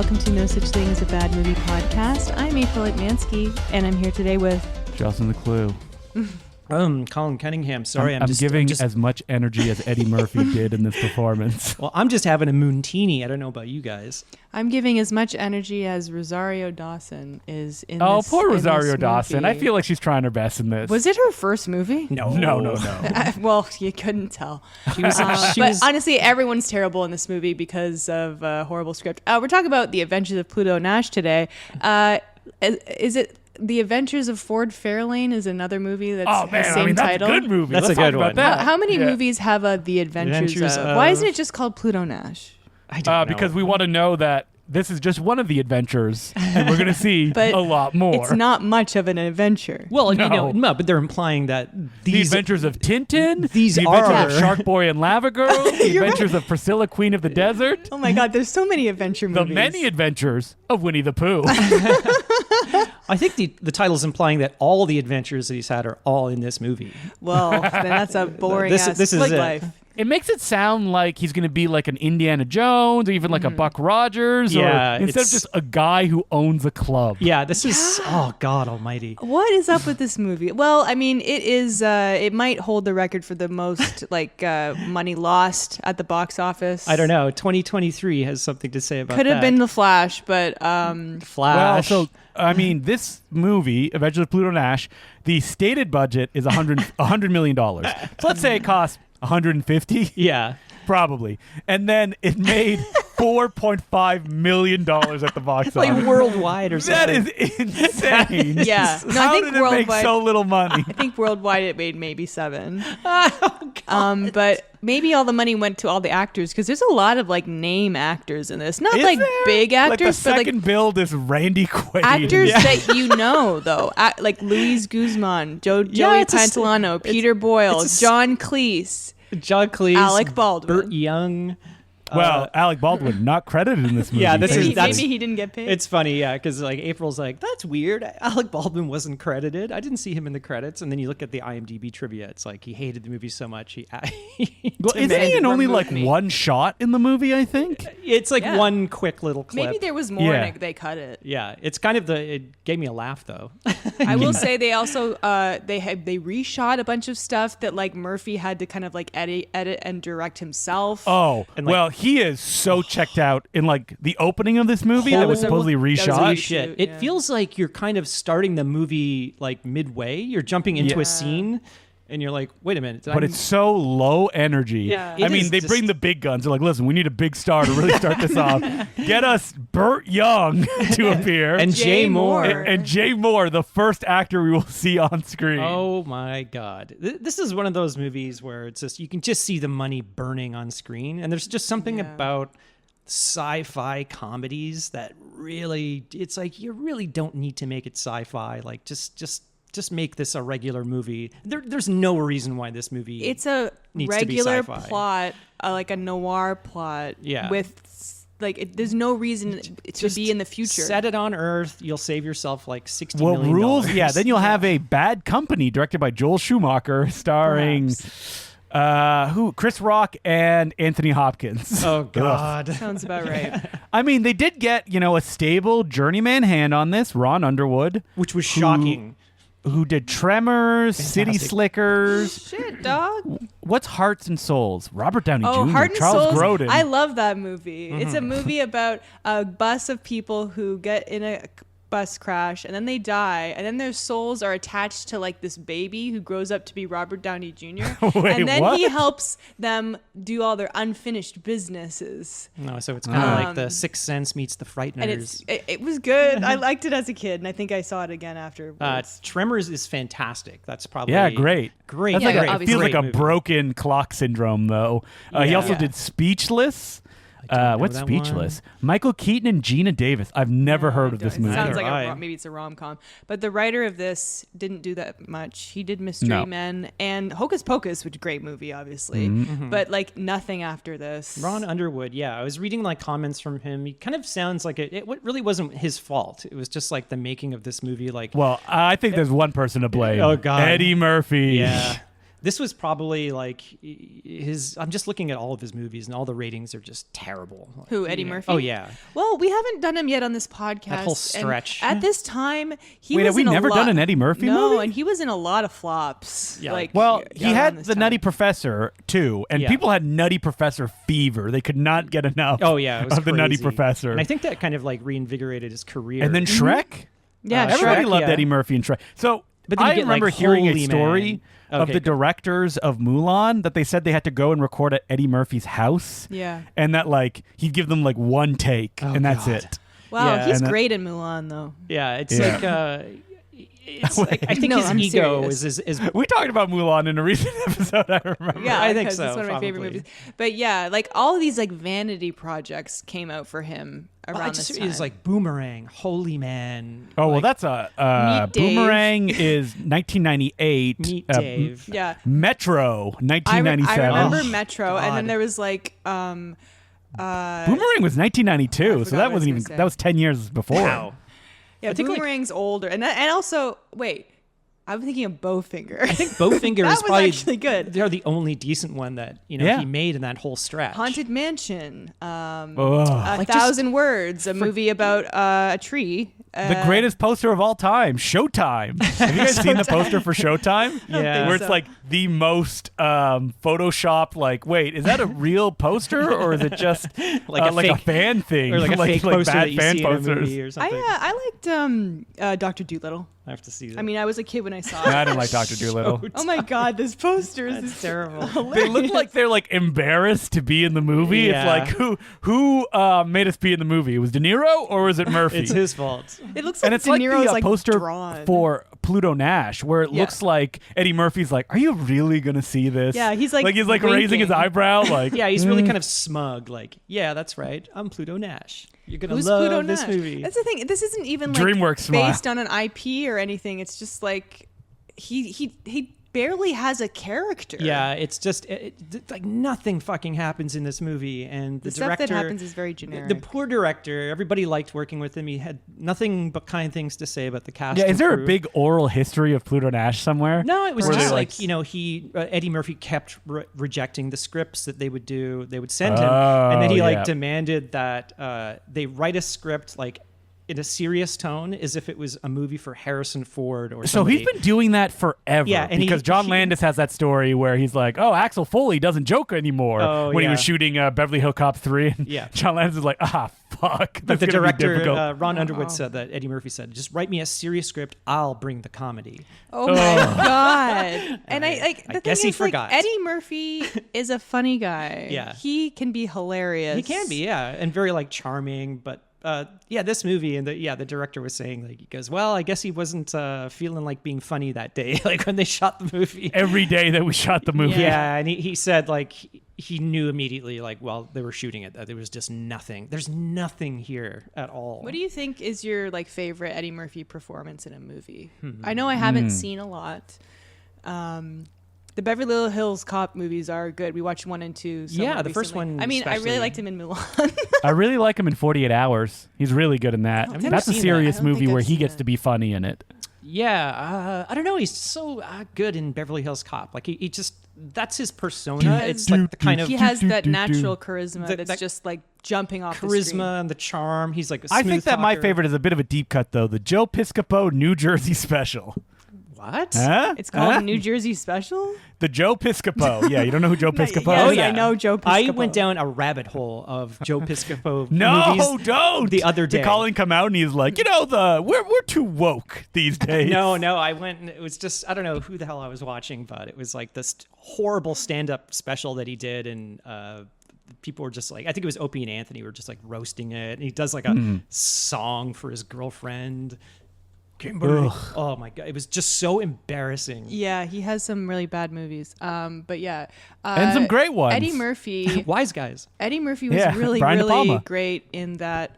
welcome to No Such Thing as a Bad Movie podcast. I'm April Mansky, and I'm here today with... Justin the Clue. Colin Cunningham. Sorry, I'm giving as much energy as Eddie Murphy did in this performance. Well, I'm just having a moontini. I don't know about you guys. I'm giving as much energy as Rosario Dawson is in Oh, this, poor in Rosario this Dawson. movie. I feel like she's trying her best in this. Was it her first movie? No. Well, you couldn't tell. She was, But honestly, everyone's terrible in this movie because of a horrible script. We're talking about The Adventures of Pluto Nash today. Is it... The Adventures of Ford Fairlane is another movie that's the same title. That's a good movie. That's Let's a good talk about one. that. How many movies have The Adventures of... Why isn't it just called Pluto Nash? I don't know. Because we want to know that this is just one of the adventures, and we're going to see But a lot more. It's not much of an adventure. Well, No. but they're implying that The these Adventures of Tintin, these The Adventures are- of Shark Boy and Lava Girl, The Adventures of Priscilla, Queen of the Desert, Oh my God, there's so many adventure The movies. Many Adventures of Winnie the Pooh. I think the title's implying that all the adventures that he's had are all in this movie. Well, then that's a boring This ass is slick it. life. It makes it sound like he's going to be like an Indiana Jones or even like a Buck Rogers Yeah, or instead of it's- just a guy who owns a club. Yeah, this is oh God Almighty. What is up with this movie? Well, I mean, it is. It might hold the record for the most money lost at the box office. I don't know. 2023 has something to say about Could have that. been The Flash, but Well, Flash. so I mean, this movie, Adventures of Pluto Nash, the stated budget is $100 million. So let's say it costs 150, yeah. probably, and then it made $4.5 million at the box Like office. worldwide or something. That is insane. Yeah. No, I How think did it make worldwide- so little money? I think worldwide it made maybe 7. Oh, God. But maybe all the money went to all the actors because there's a lot of name actors in this. Not Is like there? big Like actors, the but second build is Randy Quaid. actors that you know though, like Luis Guzman, Joey it's a s- Pantoliano, Peter Boyle, it's a s- John Cleese. John Cleese, Alec Baldwin. Burt Young. Well, Alec Baldwin not credited in this movie. Yeah, this is- Maybe, that's- maybe he didn't get paid. It's funny, yeah, because April's like, that's weird. Alec Baldwin wasn't credited. I didn't see him in the credits. And then you look at the IMDb trivia. It's like he hated the movie so much. Well, isn't he in only one shot in the movie? I think. It's like Yeah. one quick little clip. maybe there was more Yeah. and they cut it. Yeah, it's kind of it gave me a laugh though. I will say they also they reshot a bunch of stuff that Murphy had to kind of edit and direct himself. Oh, And, well, he is so checked out in the opening of this movie that was supposedly that was reshot. a Holy reshoot, shit. yeah. It feels like you're kind of starting the movie midway. You're jumping into Yeah. a scene and you're like, wait a minute. But it's so low energy. Yeah. I It mean, is they just- bring the big guns. They're like, listen, we need a big star to really start this off. Get us Burt Young to appear. and Jay Jay Moore. Moore. And Jay Moore, the first actor we will see on screen. Oh my God. This is one of those movies where it's just, you can just see the money burning on screen. And there's just something Yeah. about sci-fi comedies that really, it's like, you really don't need to make it sci-fi. Just make this a regular movie. There's no reason why this movie. It's a needs to be regular sci-fi. plot, like a noir plot. Yeah. With there's no reason to Just be in the future. Set it on Earth. You'll save yourself $60 Well, million. rules. Yeah, then you'll have a Bad Company directed by Joel Schumacher, starring Chris Rock and Anthony Hopkins. Oh God. Sounds about right. I mean, they did get a stable journeyman hand on this, Ron Underwood, Which was shocking. who did Tremors, City Fantastic. Slickers. Shit, dog. What's Hearts and Souls? Robert Downey Oh, Jr., Heart and Charles Souls. Grodin. I love that movie. It's a movie about a bus of people who get in a bus crash and then they die, and then their souls are attached to this baby who grows up to be Robert Downey Jr. Wait, and then what? he helps them do all their unfinished businesses. No, so it's kind of like the Sixth Sense meets the Frighteners. And it was good. I liked it as a kid, and I think I saw it again afterwards. Tremors is fantastic. That's probably Great. Great. That's Yeah, like obviously. it feels like a Great movie. broken clock syndrome, though. He also Yeah. did Speechless. know What's that Speechless? Michael Keaton and Gina Davis. I've never heard of this It movie. sounds like Neither. maybe it's a rom-com. But the writer of this didn't do that much. He did Mystery No. Men and Hocus Pocus, which is a great movie, obviously. But nothing after this. Ron Underwood, yeah. I was reading comments from him. He kind of sounds like it really wasn't his fault. It was just the making of this movie. Well, I think there's one person to blame. Oh, God. Eddie Murphy. Yeah. This was probably like his. I'm just looking at all of his movies, and all the ratings are just terrible. Who, Eddie Murphy? Oh yeah. Well, we haven't done him yet on this podcast. That whole and stretch. at this time, he Wait, was have we in a never lot- done an Eddie Murphy no, movie? and he was in a lot of flops. Yeah. Like, Well, he around had this the time. Nutty Professor too, and Yeah. people had Nutty Professor fever. They could not get enough. Oh yeah, it was of the Nutty crazy. Professor. And I think that kind of like reinvigorated his career. And then Shrek. Yeah, Everybody Shrek, loved yeah. Eddie Murphy and Shrek. So, But then you I get, like, remember hearing a Holy story Man. of Okay, the go. directors of Mulan that they said they had to go and record at Eddie Murphy's house. Yeah. And that like he'd give them like one take Oh, and that's God. it. Wow, Yeah. he's And that- great in Mulan, though. Yeah, it's Yeah. like it's like, I think No, his I'm ego serious. is We talked about Mulan in a recent episode, I remember. Yeah, I think because so, It's one of my favorite probably. movies. But yeah, like all of these like vanity projects came out for him around I this just time. is like Boomerang, Holy Man. Oh, well, like, that's a Meet Dave. Boomerang is 1998. Meet Dave. yeah. Metro, I 1997. remember Oh, Metro, and then God. there was like Boomerang was 1992, so forgot what I that was wasn't even. gonna say. That was 10 years before. Wow. yeah, I think, like- Boomerang's older, and also wait, I'm thinking of Bowfinger. I think Bowfinger That is was probably actually good. They're the only decent one that Yeah. he made in that whole stretch. Haunted Mansion, Ugh. A Like, Thousand Words, a movie about a tree. The greatest poster of all time, Showtime. Have you guys seen the poster for Showtime? Yeah. Where it's like the most Photoshop, like, wait, is that a real poster or is it just Like a like a fake- fan thing? or like a fake poster bad that you fan see in a posters. movie or something. I liked Dr. Dolittle. I have to see that. I mean, I was a kid when I saw No, I it. didn't like Dr. Dolittle. Oh my God, this poster is That's terrible. They look like they're like embarrassed to be in the movie. Yeah. It's like who made us be in the movie? Was De Niro or was it Murphy? It's his fault. It looks like and it's De like Niro's the like poster drawn. for Pluto Nash, where it Yeah. looks like Eddie Murphy's like, "Are you really gonna see this?" Yeah, he's, like, he's like raising his winking. eyebrow, like Yeah, he's really kind of smug. Like, yeah, that's right. I'm Pluto Nash. You're gonna Who's love Pluto this Nash? movie. That's the thing. This isn't even like DreamWorks smile. based on an IP or anything. It's just like he barely has a character. Yeah, it's just like nothing fucking happens in this movie, and The the stuff director that happens is very generic. The poor director, everybody liked working with him. He had nothing but kind things to say about the cast. Yeah, and is there a crew. big oral history of Pluto Nash somewhere? No, it was Where just they're like, he Eddie Murphy kept rejecting the scripts that they would do. They would send him, and then he Oh, like yeah. demanded that they write a script like in a serious tone, as if it was a movie for Harrison Ford or So somebody. he's been doing that forever. Yeah, and because John he- Landis has that story where he's like, "Oh, Axel Foley doesn't joke anymore." Oh, when he yeah. was shooting Beverly Hill Cop 3, and Yeah. John Landis is like, "Ah, fuck." But That's the gonna be director, difficult." Ron Underwood, said that Eddie Murphy said, "Just write me a serious script. I'll bring the comedy." Oh my God. And I like the I thing guess he is, like, forgot. Eddie Murphy is a funny guy. Yeah. He can be hilarious. He can be, yeah, and very like charming. But yeah, this movie and the director was saying, like, he goes, "Well, I guess he wasn't feeling like being funny that day, like when they shot the movie." Every day that we shot the movie. Yeah, and he said like he knew immediately, like, while they were shooting it, that there was just nothing. There's nothing here at all. What do you think is your like favorite Eddie Murphy performance in a movie? I know I haven't seen a lot. The Beverly Hills Cop movies are good. We watched 1 and 2. Yeah, the first recently. one I mean, I really especially. liked him in Mulan. I really like him in 48 Hours. He's really good in that. never That's a seen that. serious I don't movie think where I've he seen gets it. to be funny in it. Yeah, I don't know. He's so good in Beverly Hills Cop. Like he just that's his persona. It's like the kind of he has that natural charisma The- that's that just like jumping off the screen. charisma and the charm. He's like a I smooth think that my talker. favorite is a bit of a deep cut though. The Joe Piscopo New Jersey special. What? Huh? It's called Huh? New Jersey Special. The Joe Piscopo. Yeah, you don't know who Joe Piscopo Yes, is? I know Joe I Piscopo. went down a rabbit hole of Joe Piscopo No, movies. don't. the other day. Did Colin come out and he's like, we're too woke these days. No, I went and it was just, I don't know who the hell I was watching, but it was like this horrible stand-up special that he did, and people were just like, I think it was Opie and Anthony were just like roasting it, and he does like a song for his girlfriend. Kimberly. Oh my God, it was just so embarrassing. Yeah, he has some really bad movies. But yeah, And some great ones. Eddie Murphy. Wise guys. Eddie Murphy was Yeah, really, Brian De really Palma. great in that.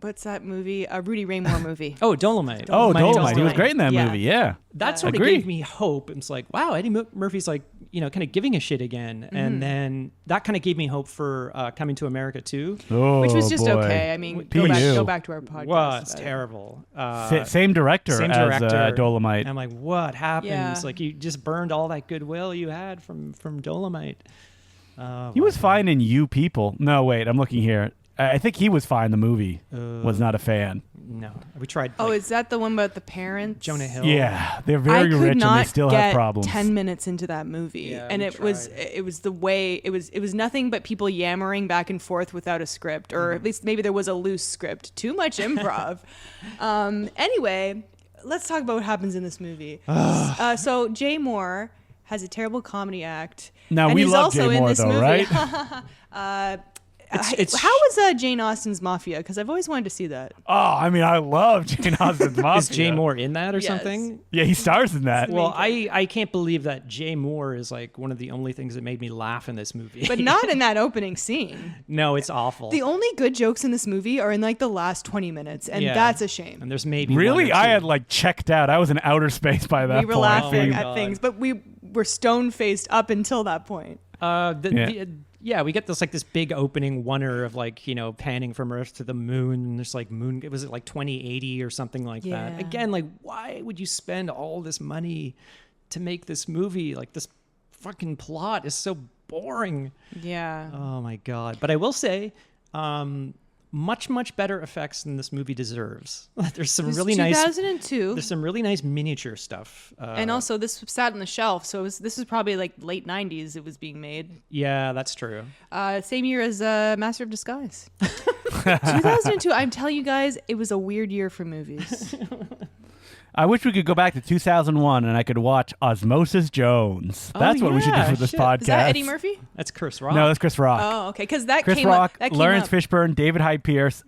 What's that movie? A Rudy Ray Moore movie. Oh, Dolomite. Oh, Miami Dolomite. He was Dolomite. great in that Yeah. movie. Yeah. That sort of Agree. gave me hope. It's like, wow, Eddie Murphy's like kind of giving a shit again. Mm-hmm. And then that kind of gave me hope for Coming to America too. Oh, Which was just boy. okay. I mean, PU. go back to our podcast. Wow, it's about it. terrible. Same director as Dolomite. And I'm like, what happened? Yeah. It's like you just burned all that goodwill you had from Dolomite. He was fine in You People. No, wait, I'm looking here. I think he was fine. The movie was not a fan. No, we tried. Oh, like, is that the one about the parents? Jonah Hill? Yeah, they're I very could rich and not they still get have problems. 10 minutes into that movie, Yeah, and we it was the way it was nothing but people yammering back and forth without a script, or at least maybe there was a loose script. Too much improv. Anyway, let's talk about what happens in this movie. So Jay Moore has a terrible comedy act. Now, and we he's love also Jay in Moore, this though, movie. right? How was Jane Austen's Mafia? Because I've always wanted to see that. Oh, I mean, I love Jane Austen's Mafia. Is Jay Moore in that or Yes. something? Yeah, he stars in that. Well, I can't believe that Jay Moore is like one of the only things that made me laugh in this movie. But not in that opening scene. No, it's awful. The only good jokes in this movie are in like the last 20 minutes, and Yeah. that's a shame. And there's maybe Really? one or I two. had like checked out. I was in outer space by that We were point. laughing my at God. things, but we were stone-faced up until that point. Yeah, we get this big opening wonder of panning from Earth to the moon. And there's like moon. Was it like 2080 or something like Yeah. that? Again, like why would you spend all this money to make this movie? Like this fucking plot is so boring. Yeah. Oh my God! But I will say, much better effects than this movie deserves. There's some It was really nice. 2002. There's some really nice miniature stuff. And also, this sat on the shelf, so this was probably like late 90s it was being made. Yeah, that's true. Same year as Master of Disguise. 2002, I'm telling you guys, it was a weird year for movies. I wish we could go back to 2001 and I could watch Osmosis Jones. That's what we should do yeah, for this shit. podcast. Is that Eddie Murphy? That's Chris Rock. No, that's Chris Rock. Oh, okay, because that Chris came Rock, up. That came Lawrence up. Fishburne, David Hyde Pierce,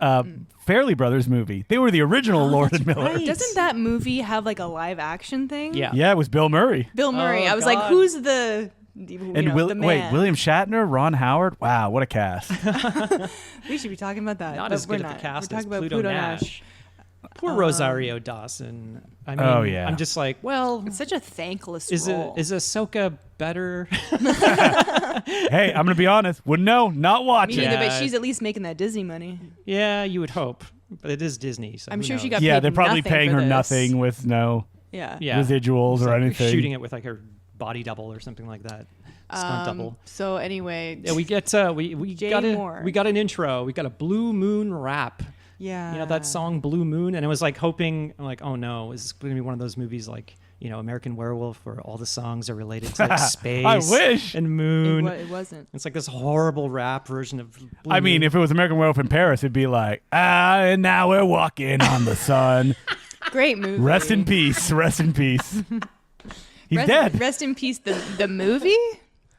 Fairley Brothers movie. They were the original Lord and Miller. right. Doesn't that movie have like a live action thing? Yeah. Yeah, it was Bill Murray. Bill Murray. Oh, I was like, God. who's the the And the man? wait, William Shatner, Ron Howard. Wow, what a cast. We should be talking about that. Not but as we're good of not. a cast We're as talking about Pluto Nash. Poor Rosario Dawson. I mean, Oh, yeah. I'm just like, well, It's such a thankless is role. Ahsoka better? Hey, I'm gonna be honest. Wouldn't know. Not Me watching. neither, but Yeah. she's at least making that Disney money. Yeah, you would hope, but it is Disney. So I'm who sure she knows? got Yeah, paid they're probably nothing paying for her this. nothing with no Yeah. Yeah. residuals It's or like anything. shooting it with like her body double or something like that. Stunt double. So anyway, Yeah, we get we Jay got Moore. we got an intro. We got a Blue Moon rap. yeah, You know that song Blue Moon, and I was like hoping, I'm like, oh no, is this going to be one of those movies like American Werewolf, where all the songs are related to like space? I wish. And moon. It wasn't. It's like this horrible rap version of. Blue I mean, Moon. if it was American Werewolf in Paris, it'd be like, and now we're walking on the sun. Great movie. Rest in peace. Rest in peace. He's dead. Rest in peace. The movie.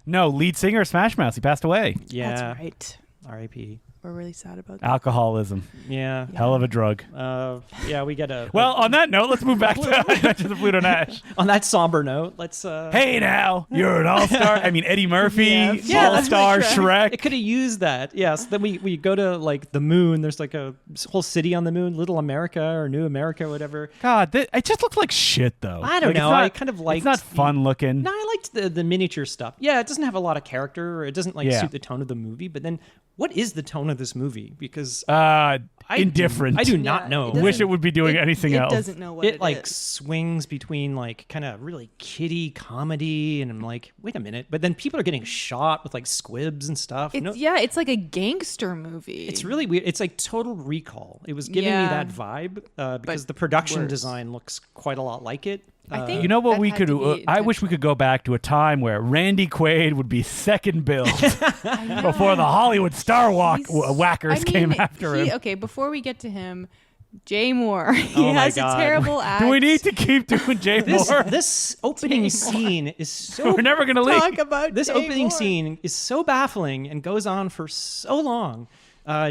No, lead singer of Smash Mouth. He passed away. yeah, That's right. R.I.P. We're really sad about that. Alcoholism. Yeah. Hell of a drug. Yeah, we get a. Well, on that note, let's move back to Adventures of Pluto Nash. on that somber note, let's. Hey now, you're an all-star. I mean, Eddie Murphy, Yeah, that's all-star Shrek. Shrek. It could have used that. Yes. Then we go to like the moon. There's like a whole city on the moon, Little America or New America, whatever. God, it just looks like shit, though. I don't Like, it's know. not- I kind of liked. It's not fun looking. No, I liked the miniature stuff. Yeah, it doesn't have a lot of character, or it doesn't like Yeah. suit the tone of the movie. But then, what is the tone of this movie? Because Indifferent. I do Yeah, not know. it doesn't- Wish it would be doing anything else. It doesn't know what It like is. swings between like kind of really kiddie comedy, and I'm like, wait a minute. But then people are getting shot with like squibs and stuff. It's like a gangster movie. It's really weird. It's like Total Recall. It was giving me Yeah. that vibe because the production worse. design looks quite a lot like it. I think You know what that we had could? to be I wish we could go back to a time where Randy Quaid would be second billed before the Hollywood star whackers came after him. Okay, before we get to him, Jay Moore. He Oh my has God. a terrible act. Do we need to keep doing Jay Moore? This opening scene is so. We're never gonna leave. talk about This Jay opening Moore. scene is so baffling and goes on for so long.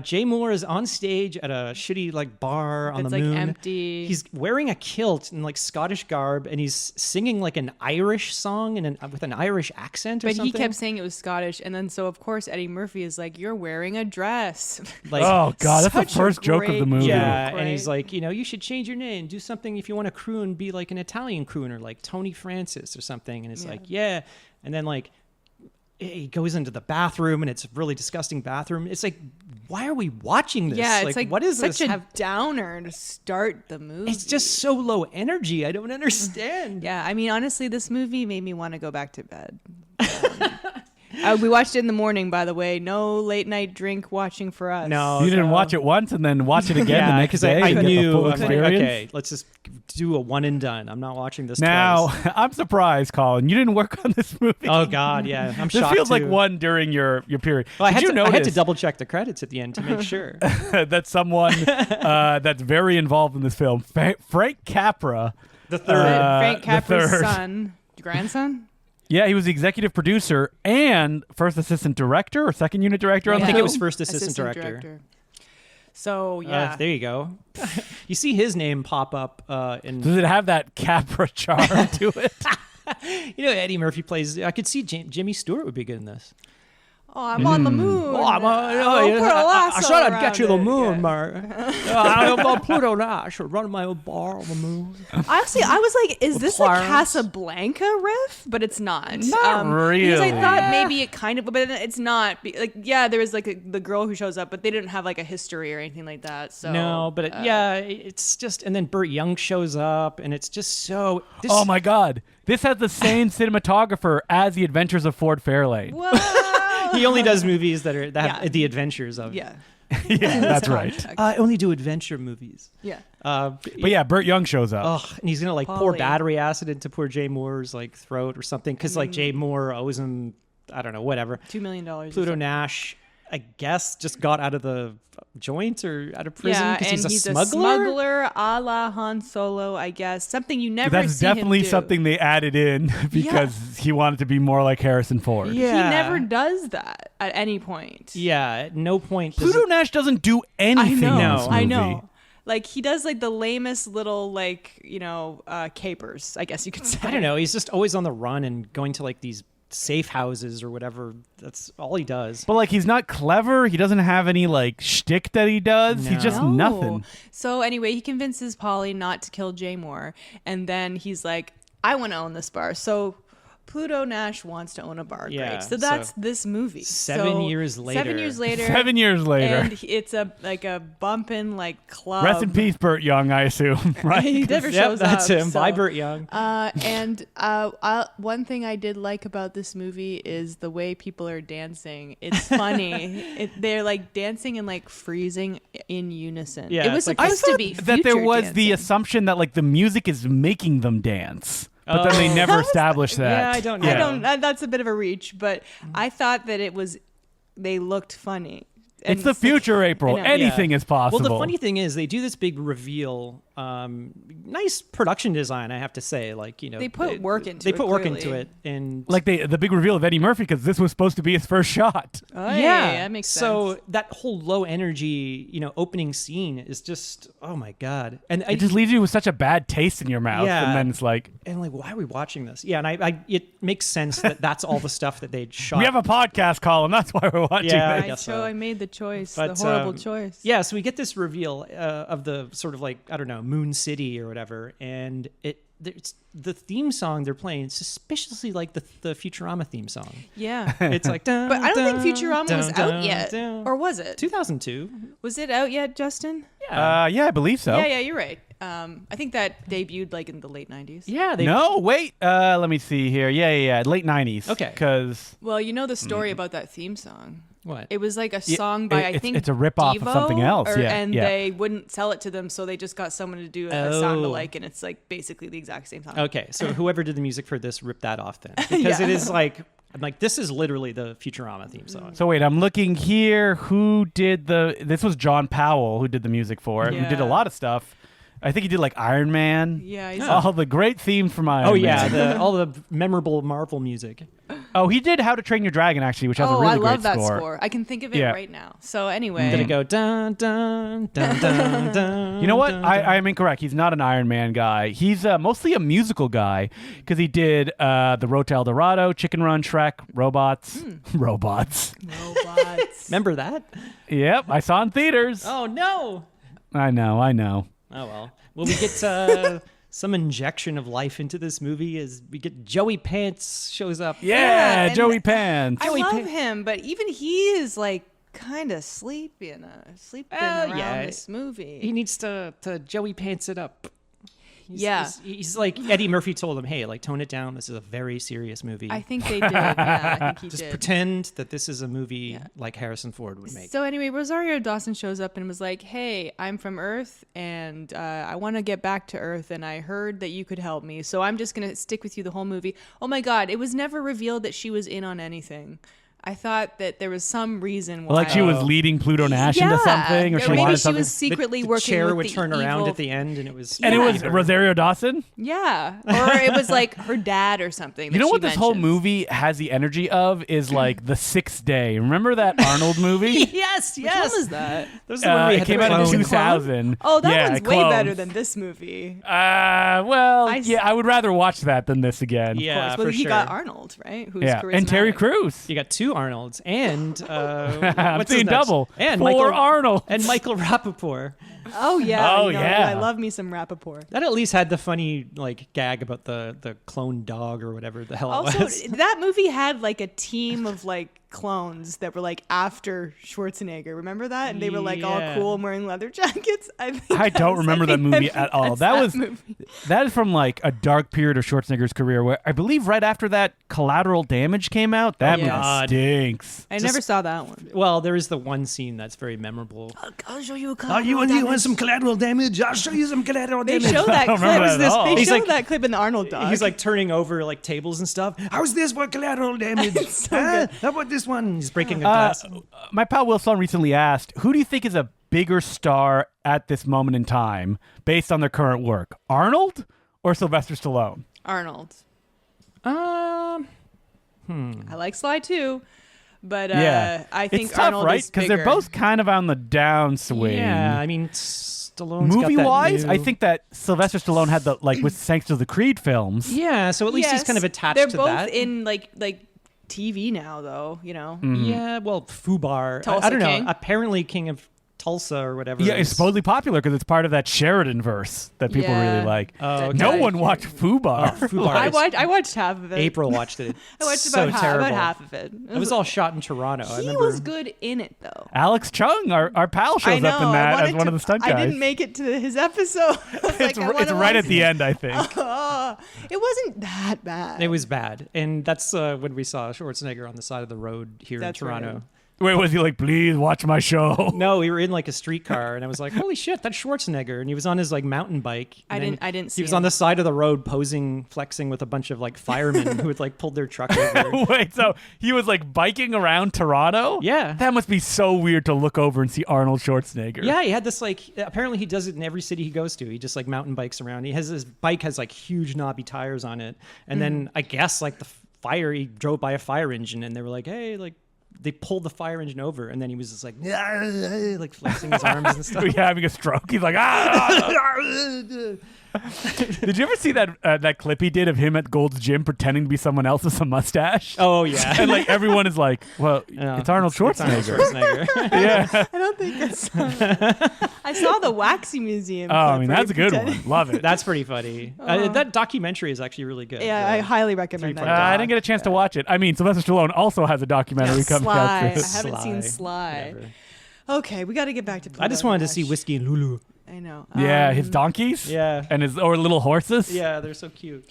Jay Moore is on stage at a shitty like bar on It's, the like, moon. empty. He's wearing a kilt and like Scottish garb, and he's singing like an Irish song with an Irish accent or But something. he kept saying it was Scottish, and then so of course Eddie Murphy is like, "You're wearing a dress." like, Oh God, that's the Such a first joke of great the movie. yeah, Great. and he's like, you should change your name, do something if you want to croon, be like an Italian crooner, like Tony Francis or something. And it's like, yeah. and then like he goes into the bathroom and it's a really disgusting bathroom. It's like, why are we watching this? Yeah, it's like what is such this? a downer to start the movie. It's just so low energy. I don't understand. Yeah, I mean, honestly, this movie made me want to go back to bed. We watched it in the morning, by the way. No late night drink watching for us. No, You didn't so- watch it once and then watch it again the next 'cause day. I to get the knew. full I'm like, experience? okay, let's just do a one and done. I'm not watching this Now, twice. I'm surprised, Colin. You didn't work on this movie. Oh God, yeah, I'm this shocked. feels like too. one during your period. Well, I Did had, you to, notice I had to double check the credits at the end to make sure. that someone that's very involved in this film, Frank Capra, The third. Frank the Capra's third. son, grandson. Yeah, he was the executive producer and first assistant director or second unit director on I the think film. it was first assistant director. So yeah, There you go. You see his name pop up in. Does it have that Capra charm to it? You know, Eddie Murphy plays. I could see Jimmy Stewart would be good in this. oh, I'm on the moon. Oh, I'm I'll put a I lasso said I'd around get you the it. moon, Yeah. Mark. I'm on Pluto Nash. Running my own bar on the moon. Honestly, I was like, is this a Clarence. Casablanca riff? But it's not. Not Because I really. thought maybe it kind of, but it's not. Like, yeah, there was like the girl who shows up, but they didn't have like a history or anything like that. So No, but it's just, and then Burt Young shows up, and it's just so. This, Oh my God. This has the same cinematographer as The Adventures of Ford Fairlane. Whoa. He only does movies that have Yeah. the adventures of. Yeah. Yeah, that's right. I only do adventure movies. Yeah. But yeah, Burt Young shows up. Oh, and he's gonna like pour Polly. battery acid into poor Jay Moore's like throat or something because like Jay Moore owes him, I don't know, whatever. $2 million. Pluto Nash, I guess, just got out of the joint or out of prison Yeah, because and he's a smuggler. a la Han Solo, I guess. Something you never That's see him definitely do. something they added in because he wanted to be more like Harrison Ford. Yeah, He never does that at any point. Yeah, at no point. does Pluto it- Nash doesn't do I anything know. in this movie. I know. Like he does like the lamest little like, capers, I guess you could say. I don't know. He's just always on the run and going to like these safe houses or whatever. That's all he does. But like he's not clever. He doesn't have any like shtick that he does. He's just No. nothing. So anyway, he convinces Polly not to kill Jay Moore, and then he's like, "I want to own this bar." So Pluto Nash wants to own a bar. Yeah, Great. So that's so this movie. 7 years later. 7 years later. 7 years later. And it's a bumping like club. Rest in peace, Burt Young, I assume. Right? He never Yep, shows that's up. him. so- Bye, Burt Young. And one thing I did like about this movie is the way people are dancing. It's funny. They're like dancing and like freezing in unison. Yeah, it was it's like- supposed to be that there future was the dancing. assumption that like the music is making them dance. But then they never established that. Yeah, I don't know. I don't. That's a bit of a reach, but I thought that it was. They looked funny. It's the future, April. know. Anything is possible. Well, the funny thing is, they do this big reveal. Nice production design, I have to say. Like They put work into They it, put work clearly. into it, and like the big reveal of Eddie Murphy because this was supposed to be his first shot. Oh, yeah, that makes sense. So that whole low energy, opening scene is just, oh my god, and It just leaves you with such a bad taste in your mouth, Yeah. and then it's like and like, why are we watching this? Yeah, and it makes sense that that's all the stuff that they'd shot. we have a podcast column. That's why we're watching Yeah, this. I guess I so. made the choice, But, the horrible um, choice. Yeah, so we get this reveal of the sort of like, I don't know, Moon City or whatever, and it's the theme song they're playing is suspiciously like the Futurama theme song. Yeah. It's like, But I don't think Futurama was out yet, or was it? 2002. Was it out yet, Justin? Yeah, I believe so. Yeah, you're right. I think that debuted like in the late 90s. Yeah, they No, wait. Let me see here. Yeah. Late 90s. Okay. Because Well, you know the story about that theme song. what? It was like a song by I it's- think it's a rip-off of Devo, something else, yeah, and yeah. they wouldn't sell it to them, so they just got someone to do a sound Oh. alike, and it's like basically the exact same song. Okay, so whoever did the music for this ripped that off then, because Yeah. it is like, I'm like, this is literally the Futurama theme song. So wait, I'm looking here. Who did this was John Powell who did the music for it, who did a Yeah. lot of stuff. I think he did like Iron Man. Yeah, he's All the great themes from Iron Oh Man. yeah, all the memorable Marvel music. Oh, he did How to Train Your Dragon actually, which has a really I great love that score. score. I can think of it Yeah. right now. So anyway, Did it go dun dun dun dun dun? You know what? dun, I am incorrect. He's not an Iron Man guy. He's mostly a musical guy because he did The Road to El Dorado, Chicken Run, Shrek, Robots. Robots. robots. Remember that? Yep, I saw in theaters. Oh no. I know. Oh well. Well, we get some injection of life into this movie as we get Joey Pants shows up. Yeah, and Joey Pants. I love him, but even he is like kind of sleeping around this movie. He needs to Joey Pants it up. Yeah. He's like Eddie Murphy told him, hey, like tone it down. This is a very serious movie. I think they did. Yeah, I think he Just did. pretend that this is a movie like Harrison Ford would make. So anyway, Rosario Dawson shows up and was like, hey, I'm from Earth and I want to get back to Earth and I heard that you could help me. So I'm just going to stick with you the whole movie. Oh my God, it was never revealed that she was in on anything. I thought that there was some reason why. Like she was leading Pluto Nash into something, or she maybe wanted she something. was secretly the working chair with would the turn around evil- at the end, and it was And it was Rosario Dawson. Yeah, or it was like her dad or something. You know that what she this whole mentions. movie has the energy of is like The Sixth Day. Remember that Arnold movie? yes, Which yes. one was that? Those are the one where we It had came the out in clone. 2000. Oh, that Yeah, one's way Clones. better than this movie. Well, I I would rather watch that than this again. Yeah, Well, for he sure. got Arnold, right? Who's Yeah, and Terry charismatic. Crews. You got two Arnolds and I'm what's his seeing next? double. And Four Michael Arnold. and Michael Rappaport. Oh yeah. Oh, you know, yeah. I love me some Rappaport. That at least had the funny like gag about the clone dog or whatever the hell it Also, was. that movie had like a team of like clones that were like after Schwarzenegger. Remember that? And they were like all Yeah. cool and wearing leather jackets. I don't remember that movie at all. That is from like a dark period of Schwarzenegger's career where I believe right after that Collateral Damage came out. That movie God. stinks. I never saw that one. Well, there is the one scene that's very memorable. I'll show you a Oh, you want some collateral damage? I'll show you some collateral They damage. show that don't clip. remember that at all. They He's show like- that clip in the Arnold dog. He's like turning over like tables and stuff. How's this for collateral damage? How about this one? He's breaking a glass. My pal Wilson recently asked, who do you think is a bigger star at this moment in time based on their current work? Arnold or Sylvester Stallone? Arnold. Um, I like Sly too, but Yeah. I think it's tough, Arnold right? is Because they're bigger. both kind of on the downswing. yeah, I mean, Stallone's got that Movie-wise, new- I think that Sylvester Stallone had the, like, with thanks to the Creed films. Yeah, so at least he's Yes, kind of attached they're to both that. in like TV now, though. You know. Yeah, well, Fubar. I Tulsa don't know. King. Apparently, King of Tulsa or whatever. Yeah, it it's is. supposedly popular because it's part of that Sheridan verse that people Yeah. really like. Oh, okay. No one watched Fubar. Fubar. I watched half of it. April watched it. I watched so about terrible. half of it. It was all shot in Toronto. I He remember. was good in it though. Alex Chung, our pal, shows I know. up in I that as wanted one to- of the stunt guys. I didn't make it to his episode. I was like, I it's wanna right watch at the it. end, I think. It wasn't that bad. It was bad, and that's when we saw Schwarzenegger on the side of the road here That's in Toronto. right. Wait, was he like, please watch my show? No, we were in like a streetcar, and I was like, "Holy shit, that's Schwarzenegger!" And he was on his like mountain bike. and then I didn't He see was him. on the side of the road, posing, flexing with a bunch of like firemen who had like pulled their truck over. Wait, so he was like biking around Toronto? Yeah. That must be so weird to look over and see Arnold Schwarzenegger. Yeah, he had this like. Apparently, he does it in every city he goes to. He just like mountain bikes around. His bike has like huge knobby tires on it, and then I guess like the fire. He drove by a fire engine, and they were like, "Hey, like." They pulled the fire engine over, and then he was just like, like flexing his arms and stuff. Yeah, having a stroke. He's like, ah! Did you ever see that clip he did of him at Gold's Gym pretending to be someone else with some mustache? Oh yeah, And like everyone is like, well, Yeah, it's Arnold It's Arnold Schwarzenegger. Schwarzenegger. Yeah. I don't think it's. I saw the Waxy Museum. Oh, I clip mean, where that's he a good pretended- one. Love it. That's pretty funny. That documentary is actually really good. Yeah, I highly recommend that. 3 Point I didn't get a chance to watch it. I mean, Sylvester Stallone also has a documentary coming Sly. out. I soon. haven't seen Sly. Whatever. Okay, we got to get back to. I just wanted to see Whiskey and Lulu. I know. Yeah, his donkeys. Yeah. and his little horses. Yeah, they're so cute.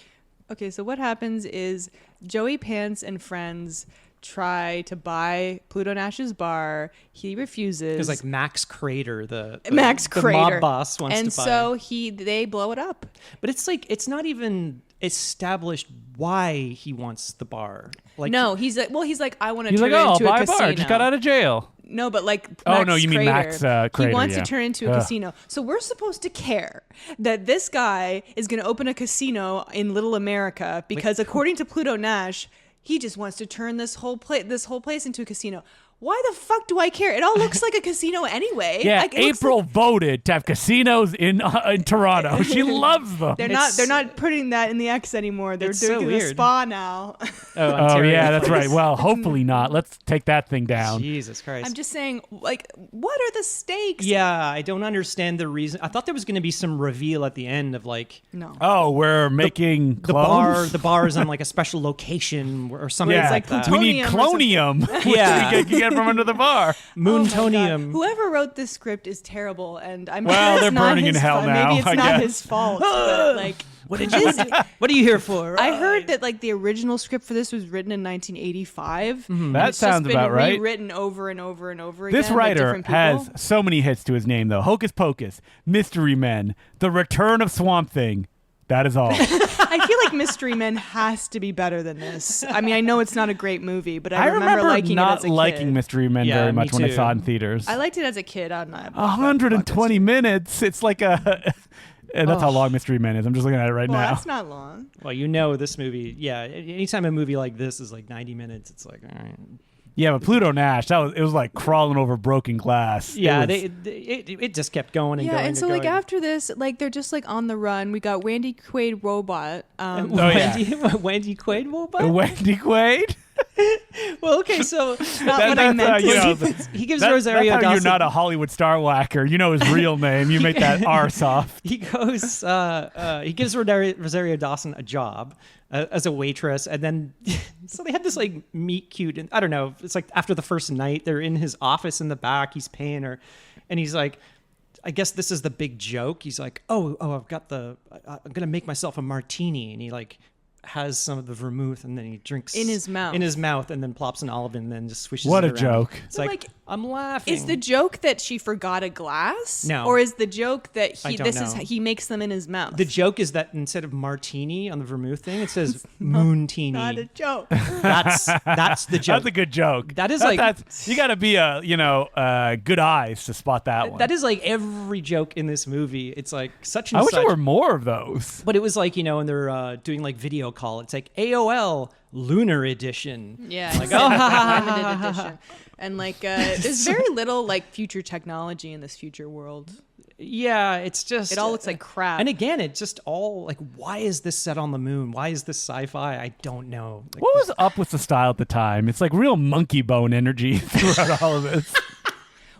Okay, so what happens is Joey Pants and friends try to buy Pluto Nash's bar. He refuses. Because like Max Crater, the Max the Crater mob boss wants and to buy. so they blow it up. But it's like it's not even established why he wants the bar. Like No, he's like I want to He's turn like, it oh, into buy a a bar. casino. Just got out of jail. No, but like Oh, Max no, you mean Crater, Max, he Crater, wants yeah. to turn into a casino. So we're supposed to care that this guy is going to open a casino in Little America because according to Pluto Nash, he just wants to turn this whole place into a casino. why the fuck do I care? It all looks like a casino anyway. Yeah, Like, it looks April voted to have casinos in Toronto. She loves them. they're not putting that in the X anymore. They're It's doing so the weird. spa now. Oh, Oh Ontario yeah, that's Place. right. Well, hopefully not. Let's take that thing down. Jesus Christ. I'm just saying, like, what are the stakes? Yeah, I don't understand the reason. I thought there was going to be some reveal at the end of like No. Oh, we're making the bar. clones? The bar is on like a special location or something Yeah, like that. we need plutonium or clonium. Yeah. you get from under the bar. Oh my God. Moontonium. Whoever wrote this script is terrible, and I'm Well, sure they're it's not burning in his hell fault. now, Maybe it's I not guess. his fault, but like, What are you here for? I heard that like the original script for this was written in 1985. That It's sounds just been about right. Rewritten over and over and over again. This by writer different people. has so many hits to his name, though. Hocus Pocus, Mystery Men, The Return of Swamp Thing. That is all. I feel like Mystery Men has to be better than this. I mean, I know it's not a great movie, but I remember liking not it as a liking kid. Mystery Men Yeah, very me much when I too. saw it in theaters. I liked it as a kid. I'm not. 120 minutes. It's like a. And that's how long Mystery Men is. I'm just looking at it right Well, now. that's not long. Well, you know this movie. Yeah, anytime a movie like this is like 90 minutes, it's like, all right. Yeah, but Pluto Nash, it was like crawling over broken glass. Yeah, It it just kept going and Yeah, going. and so going. like after this, like they're just like on the run. We got Randy Quaid Robot. Oh, yeah. Wendy Quaid was Robot? Wendy Quaid. Well, okay, so Not what I meant. he gives That's Rosario how Dawson. you're not a Hollywood star whacker. You know his real name. You make that R soft. He goes. He gives Rosario Dawson a job as a waitress, and then so they had this like meet cute, and I don't know. It's like after the first night, they're in his office in the back. He's paying her, and he's like, I guess this is the big joke. He's like, oh, I'm gonna make myself a martini, and he like has some of the vermouth, and then he drinks In his mouth. and then plops an olive, and then just swishes. What it a around. joke. It's But, like, like, I'm laughing. Is the joke that she forgot a glass? No. Or is the joke that I don't know. he makes them in his mouth? The joke is that instead of martini on the vermouth thing, it says moontini. Not a joke. That's the joke. That's a good joke. That is like- that's, you got to be good eyes to spot that one. That is like every joke in this movie. It's like such and I wish such. there were more of those. But it was like, when they're doing like video call, it's like AOL Lunar Edition. Yeah, Like, instead oh, of limited edition. And like, there's very little like future technology in this future world. Yeah, it's just. It all looks like crap. And again, it's just all like, why is this set on the moon? Why is this sci-fi? I don't know. Like, What was up with the style at the time? It's like real monkey bone energy throughout all of this.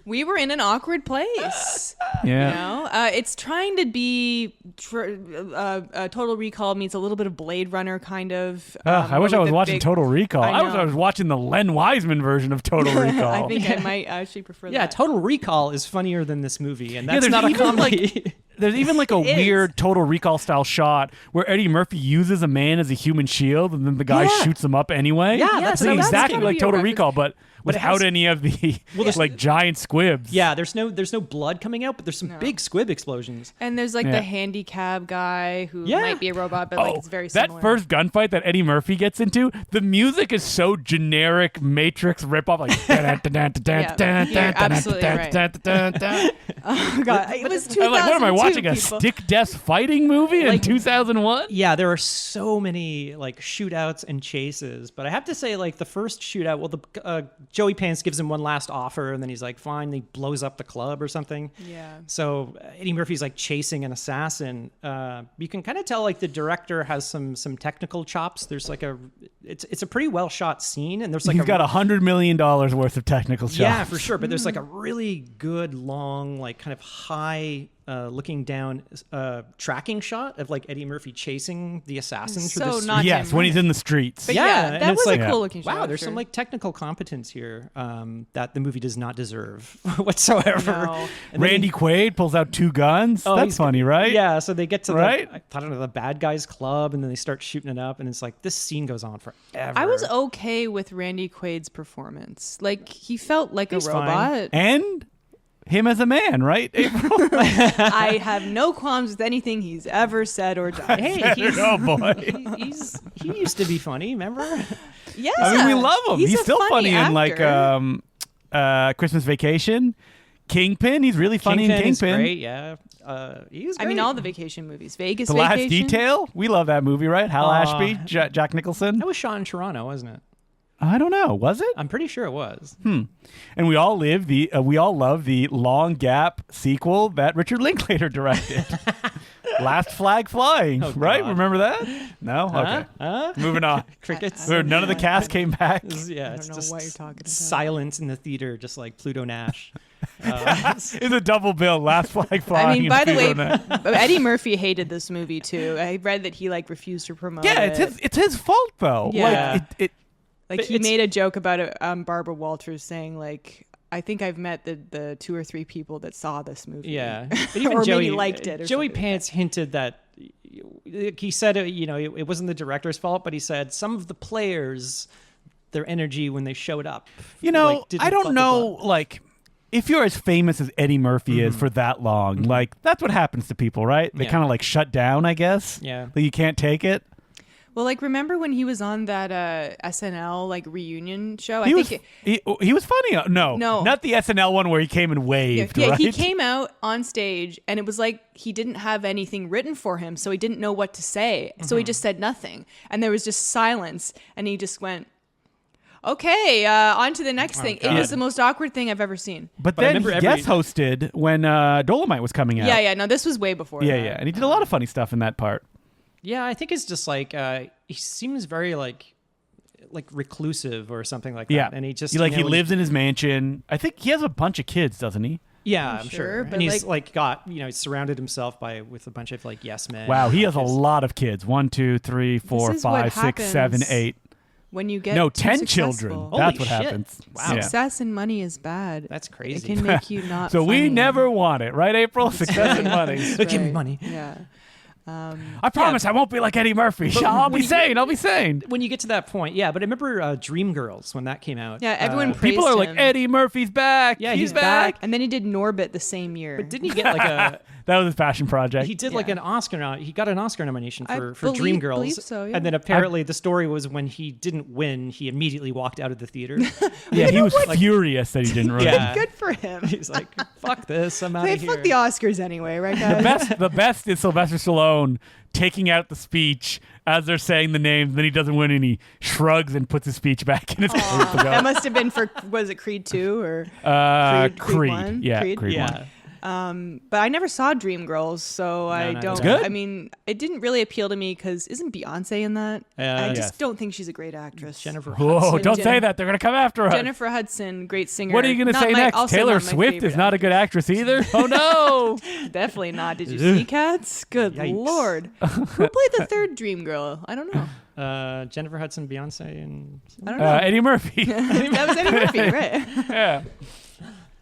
We were in an awkward place. Yeah. You know, it's trying to be Total Recall meets a little bit of Blade Runner kind of. I wish I with was the watching big- Total Recall. I wish know. I was watching the Len Wiseman version of Total Recall. I think I might actually prefer yeah, that. Total Recall is funnier than this movie, and that's there's not a even, comedy. There's even like a It is. weird Total Recall style shot where Eddie Murphy uses a man as a human shield, and then the guy Yeah. shoots him up anyway. Yeah, that's It's what I was exactly thinking. like Gotta be a Total reference. Recall, but But it without has- any of the like giant squibs. Yeah, there's no blood coming out, but there's some big squib explosions. And there's like Yeah. the handicap guy who Yeah. might be a robot, but like it's very that similar. first gunfight that Eddie Murphy gets into, the music is so generic Matrix ripoff, like you're absolutely right. Oh god, it was 2002. I'm like, what am I watching? A people. stick death fighting movie in 2001? Yeah, there are so many like shootouts and chases, but I have to say, like the first shootout, well, the Joey Pants gives him one last offer, and then he's like, "Fine." He blows up the club or something. Yeah. So Eddie Murphy's like chasing an assassin. You can kind of tell like the director has some technical chops. There's like it's a pretty well shot scene, and there's like He's got $100 million worth of technical shots. yeah, for sure. But there's like a really good long, like kind of high looking down tracking shot of like Eddie Murphy chasing the assassin through So the not Yes, Tim when he's Rice. in the streets. But Yeah, yeah, and that it's was like- a cool looking shot. wow, there's sure. some like technical competence here that the movie does not deserve whatsoever. No. And then Randy Quaid pulls out 2 guns. Oh, That's he's- funny, right? Yeah, so they get to Right? I don't know, the bad guys club, and then they start shooting it up, and it's like this scene goes on forever. I was okay with Randy Quaid's performance. Like he felt like He's a fine. robot. And him as a man, right? April? I have no qualms with anything he's ever said or done. Hey, oh boy. he used to be funny, remember? Yeah, I mean, we love him. He's a still funny in like actor. Christmas Vacation. Kingpin, he's really funny in Kingpin is Kingpin. great, yeah. He was I great. mean, all the vacation movies. Vegas The Vacation. Last Detail, we love that movie, right? Hal Ashby, Jack Nicholson. That was shot in Toronto, wasn't it? I don't know. Was it? I'm pretty sure it was. And we all love the long gap sequel that Richard Linklater directed. Last Flag Flying, right? God. Remember that? No? Okay. Moving on. Crickets. None of the cast came back. Yeah, I it's don't know just what you're talking about. silence in the theater, just like Pluto Nash. It's a double bill. Last Flag Flying. I mean, by the way, and Pluto Nash. Eddie Murphy hated this movie too. I read that he refused to promote Yeah, it. it's his fault though. Yeah. Like Like he made a joke about it. Barbara Walters saying like, "I think I've met the 2 or 3 people that saw this movie." Yeah, but even or Joey maybe liked it. Or Joey something. Pants hinted that he said it wasn't the director's fault, but he said some of the players, their energy when they showed up. Didn't I don't blah, know, blah, blah. like, if you're as famous as Eddie Murphy is for that long, like, that's what happens to people, right? They Yeah. kind of, like, shut down, I guess. Yeah. Like, you can't take it. Well, like remember when he was on that SNL like reunion show? He was funny. No, not the SNL one where he came and waved, Yeah, right? he came out on stage and it was like he didn't have anything written for him, so he didn't know what to say. So he just said nothing. And there was just silence and he just went, okay, on to the next thing. It God. was the most awkward thing I've ever seen. But But I then remember he every- guest hosted when Dolomite was coming out. Yeah, no, this was way before Yeah, that. yeah. And he did a lot of funny stuff in that part. Yeah, I think it's just like he seems very like reclusive or something like that. Yeah. And he just he lives in his mansion. I think he has a bunch of kids, doesn't he? Yeah, I'm I'm sure, sure. but And he's he's surrounded himself with a bunch of like yes men. Wow, he has a His- lot of kids. 1, 2, 3, 4, is what 5, 6, 7, happens 8. When you get No, too 10 successful. children. Holy That's what shit. happens. Wow. Yeah. Success and money is bad. That's It crazy. can make you not So we funny. never want it, right, April? Success and money. Give me money. Yeah. I promise I won't be like Eddie Murphy. I'll be sane. I'll be sane. When you get to that point, yeah. But I remember Dreamgirls when that came out. Yeah, everyone praised People are like, him. Eddie Murphy's back. Yeah, he's he's back. And then he did Norbit the same year. But didn't he get like a? That was his passion project. He did like an Oscar. He got an Oscar nomination I for believe Dreamgirls. so, yeah. And then apparently the story was when he didn't win, he immediately walked out of the theater. Yeah, he was furious that he didn't win. Yeah. Good for him. He's like, "Fuck this! I'm out Hey, of here." fuck the Oscars anyway, right, guys? The best is Sylvester Stallone taking out the speech as they're saying the names. Then he doesn't win, and he shrugs and puts his speech back in his mouth. That must have been for, was it Creed 2 or Creed. 1? Yeah, Creed? Creed Yeah. 1. But I never saw Dreamgirls, so I no, don't. it's good. I mean, it didn't really appeal to me because isn't Beyonce in that? I Yes. just don't think she's a great actress. Jennifer Whoa, Hudson. don't say that. They're going to come after us. Jennifer Hudson, great singer. What are you going to Not say my- next? also Taylor not my Swift is favorite not a good actress either? Oh, no. Definitely not. Did you see Cats? Good Yikes. Lord. Who played the third Dream Girl? I don't know. Jennifer Hudson, Beyonce, and I don't know. Eddie Murphy. That was Eddie Murphy, right? Yeah.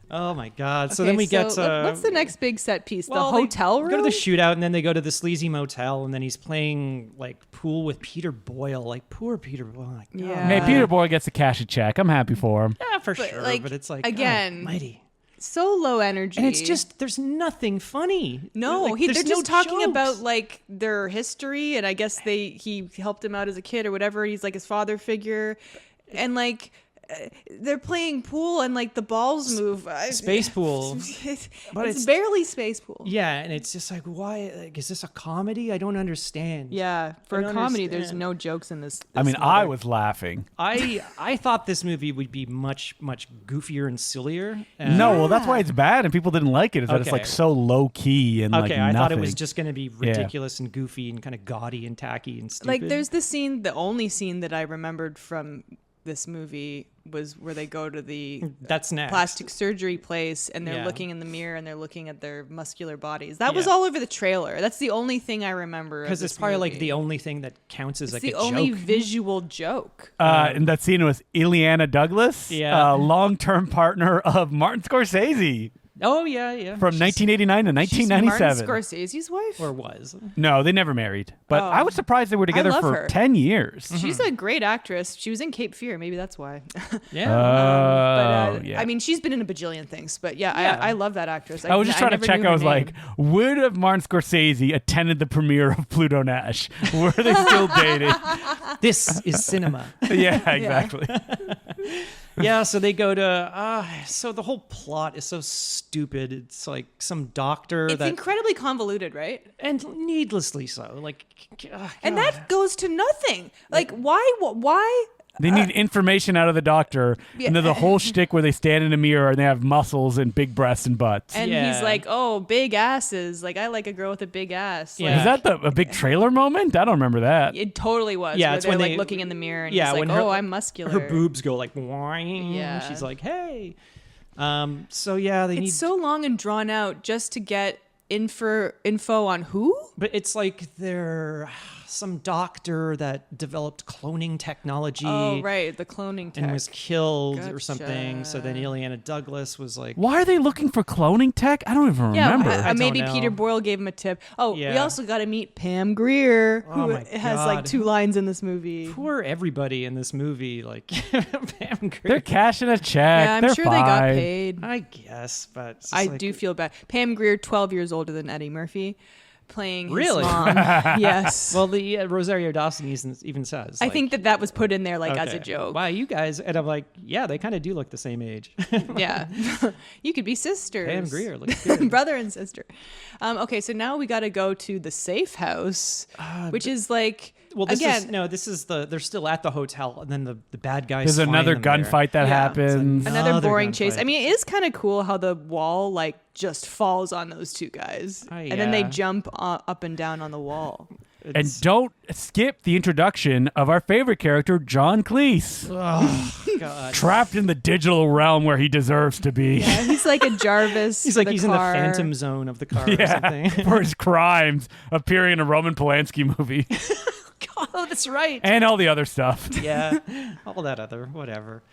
oh my god! So Okay, then we get what's the next big set piece? well, the they hotel room? Go to the shootout, and then they go to the sleazy motel, and then he's playing like pool with Peter Boyle. Like poor Peter Boyle. Like, God. Yeah. Hey, Peter Boy gets to cash a check. I'm happy for him. Yeah, for But, sure. like, but it's like again, mighty. So low energy. And it's just there's nothing funny. No, Like, they're there's just no talking jokes. about like their history, and I guess he helped him out as a kid or whatever. He's like his father figure, and like they're playing pool and like the balls move. Space pool. it's it's- barely space pool. Yeah, and it's just like, why? Like, is this a comedy? I don't understand. Yeah, for I a don't comedy, there's understand. no jokes in this. I mean, this I movie. was laughing. I thought this movie would be much goofier and sillier. No, well, that's why it's bad and people didn't like it, is that it's Okay. like so low key and like Okay, nothing. I thought it was just going to be ridiculous and goofy and kind of gaudy and tacky and stupid. Like there's this scene, the only scene that I remembered from this movie was where they go to the that's next. plastic surgery place and they're Yeah. looking in the mirror and they're looking at their muscular bodies. That was Yeah. all over the trailer. That's the only thing I remember. Because it's probably like the only thing that counts as it's like the a only joke. visual joke. And that scene was Ileana Douglas, Yeah. long-term partner of Martin Scorsese Oh yeah. from 1989 to She's Martin 1997. Scorsese's wife. or was. No, they never married. But Oh. I was surprised they were together love for her. 10 years. She's a great actress. She was in Cape Fear. Maybe that's why. Yeah. Oh, yeah. I mean, she's been in a bajillion things. But yeah, Yeah. I love that actress. I was just trying to never check. knew I her was name. like, would have Martin Scorsese attended the premiere of Pluto Nash? Were they still dating? This is cinema. Yeah, exactly. Yeah, so they go to so the whole plot is so stupid. It's like some doctor it's that incredibly convoluted, right? and needlessly so. Like And God. that goes to nothing. Like, why? They need information out of the doctor, and there's a whole shtick where they stand in a mirror and they have muscles and big breasts and butts. And he's like, "Oh, big asses! Like I like a girl with a big ass." Yeah. Is that a big trailer moment? I don't remember that. It totally was. Yeah, where it's they're when like they- looking in the mirror and Yeah, he's when like, her- "Oh, I'm muscular." Her boobs go like, "Wang." Yeah. She's like, "Hey." So yeah, they need. It's so long and drawn out just to get info on who? But it's like they're some doctor that developed cloning technology. Oh, right, the cloning tech. And was killed or Gotcha. something. So then Ileana Douglas was like, Why are they looking for cloning tech? I don't even Yeah, remember. I maybe don't know. Peter Boyle gave him a tip. Oh, we Yeah. also got to meet Pam Grier, Oh who my has like God. 2 lines in this movie. poor everybody in this movie. Like, Pam Grier. They're cashing a check. Yeah, I'm They're sure they got fine. paid. I guess, but it's just I like- do feel bad. Pam Grier, 12 years older than Eddie Murphy, playing his Really? mom. Yes. Well, the Rosario Dawson even says. I like, think that was put in there like as a okay, joke. Why you guys? And I'm like, yeah, they kind of do look the same age. Yeah. You could be sisters. Pam Grier looks good. Brother and sister. Okay, so now we got to go to the safe house, which is like, Well, this again, they're still at the hotel, and then the bad guys. There's find another them there. gunfight that Yeah. happens. It's another boring gunfight. chase. I mean, it is kind of cool how the wall like just falls on those 2 guys, Oh, and then they yeah. jump up and down on the wall. And don't skip the introduction of our favorite character, John Cleese, Oh God. trapped in the digital realm where he deserves to be. Yeah, he's like a Jarvis. He's like the he's in the car. phantom zone of the car or something. for his crimes appearing in a Roman Polanski movie Oh, that's right. and all the other stuff. Yeah, all that other whatever.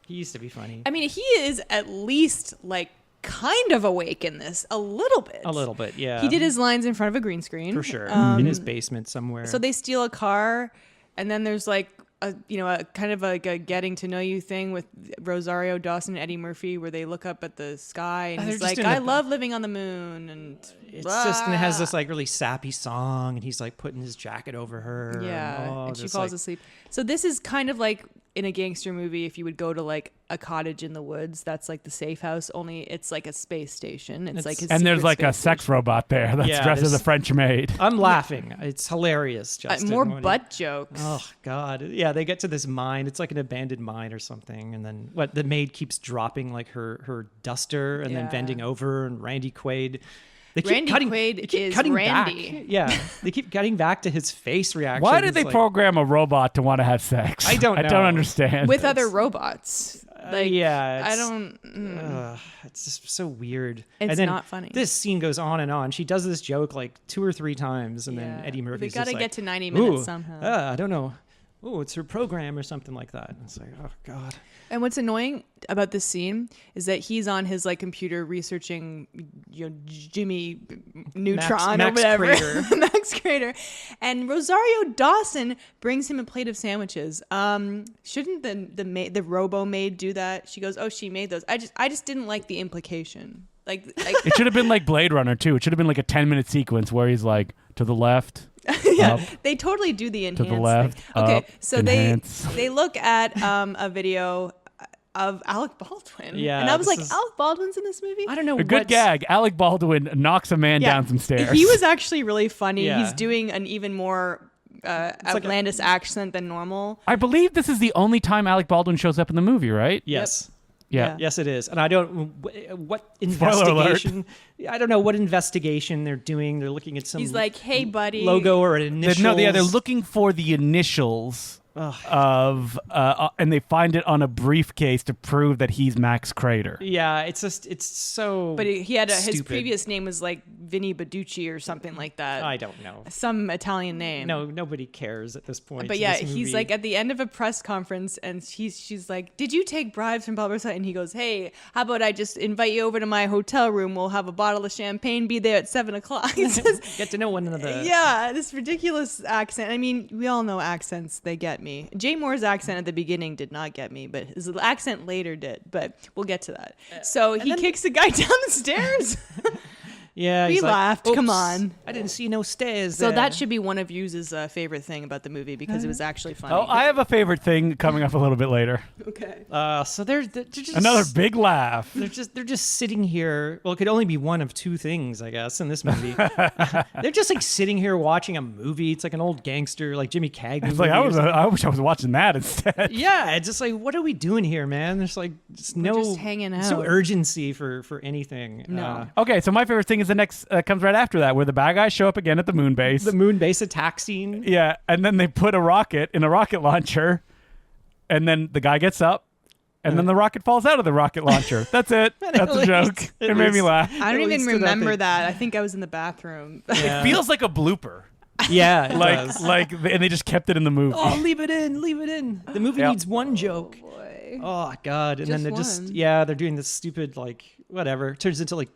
He used to be funny. I mean, he is at least like kind of awake in this a little bit. A little bit, yeah. He did his lines in front of a green screen for sure in his basement somewhere. So they steal a car, and then there's like a kind of like a getting to know you thing with Rosario Dawson and Eddie Murphy, where they look up at the sky and they're he's just like, in "I the- love living on the moon," and it's just and it has this like really sappy song, and he's like putting his jacket over her. yeah, and she just, falls like, asleep. So this is kind of like in a gangster movie, if you would go to like a cottage in the woods, that's like the safe house. Only it's like a space station. It's like his And there's secret like a space sex robot there that's Yeah, dressed as a there's- French maid. I'm laughing. It's hilarious. Justin. more when he- butt jokes. Oh God! Yeah, they get to this mine. It's like an abandoned mine or something, and then the maid keeps dropping like her duster, and then Yeah. bending over, and Randy Quaid. They keep Randy cutting, Quaid they keep is cutting Randy. Back. Yeah, they keep cutting back to his face reaction. Why did It's they like, program a robot to want to have sex? I don't I know. don't understand. With other robots. Like, yeah, I it's- don't. It's just so weird. It's and then not funny. This scene goes on and on. She does this joke like 2 or 3 times, and then Yeah. Eddie Murphy's They gotta just get like, to 90 minutes "Ooh, somehow." I don't know. Oh, it's her program or something like that. And it's like, oh God. And what's annoying about this scene is that he's on his like computer researching, Jimmy Neutron Max or whatever, Crater. Max Crater, and Rosario Dawson brings him a plate of sandwiches. Shouldn't the robo maid do that? She goes, "Oh, she made those." I just didn't like the implication. Like It should have been like Blade Runner too. It should have been like a 10-minute sequence where he's like to the left, yeah, up, they totally do the to enhance the left. thing. Okay, up, so enhance. they look at a video of Alec Baldwin. Yeah, and I was this like, is- Alec Baldwin's in this movie? I don't know. A good what's- gag. Alec Baldwin knocks a man Yeah. down some stairs. He was actually really funny. Yeah. He's doing an even more like a- outlandish accent than normal. I believe this is the only time Alec Baldwin shows up in the movie, right? Yes. Yeah. Yes, it is. And I don't what Spoiler alert. investigation. I don't know what investigation they're doing. They're looking at some He's like, "Hey, buddy." logo or an initial. They're looking for the initials of, and they find it on a briefcase to prove that he's Max Crater. Yeah, it's just it's so. But he had his stupid. previous name was like Vinny Beducci or something like that. I don't know. Some Italian name. No, nobody cares at this point. But in yeah, this he's movie. like at the end of a press conference, and she's like, "Did you take bribes from blah blah blah?" And he goes, "Hey, how about I just invite you over to my hotel room? We'll have a bottle of champagne. Be there at 7:00." It's just, get to know one another. yeah, this ridiculous accent. I mean, we all know accents; they get me. Jay Moore's accent at the beginning did not get me, but his accent later did. But we'll get to that. So he kicks the guy down the stairs. Yeah, We he's like, laughed. Come "Oops, on." I didn't see no stairs. So there." that should be one of you's favorite thing about the movie because it was actually funny. Oh, I have a favorite thing coming up a little bit later. Okay. So they're just Another big laugh. They're just sitting here. Well, it could only be one of two things, I guess, in this movie. They're just like sitting here watching a movie. It's like an old gangster, like Jimmy Cagney. It's like I wish I was watching that instead. Yeah, it's just like, what are we doing here, man? There's like just no just hanging no out. urgency for anything. No. Okay, so my favorite thing is the next comes right after that, where the bad guys show up again at the moon base. The moon base attack scene. Yeah, and then they put a rocket in a rocket launcher, and then the guy gets up, and then the rocket falls out of the rocket launcher. That's it. That's a joke. It made me laugh. I don't At even least remember nothing. that. I think I was in the bathroom. Yeah. Feels like a blooper. Yeah, it does. And they just kept it in the movie. Oh, leave it in. The movie Yep. needs one joke. Boy. Oh God! And then Just they're one. they're doing this stupid like whatever. Turns into like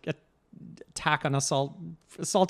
attack on assault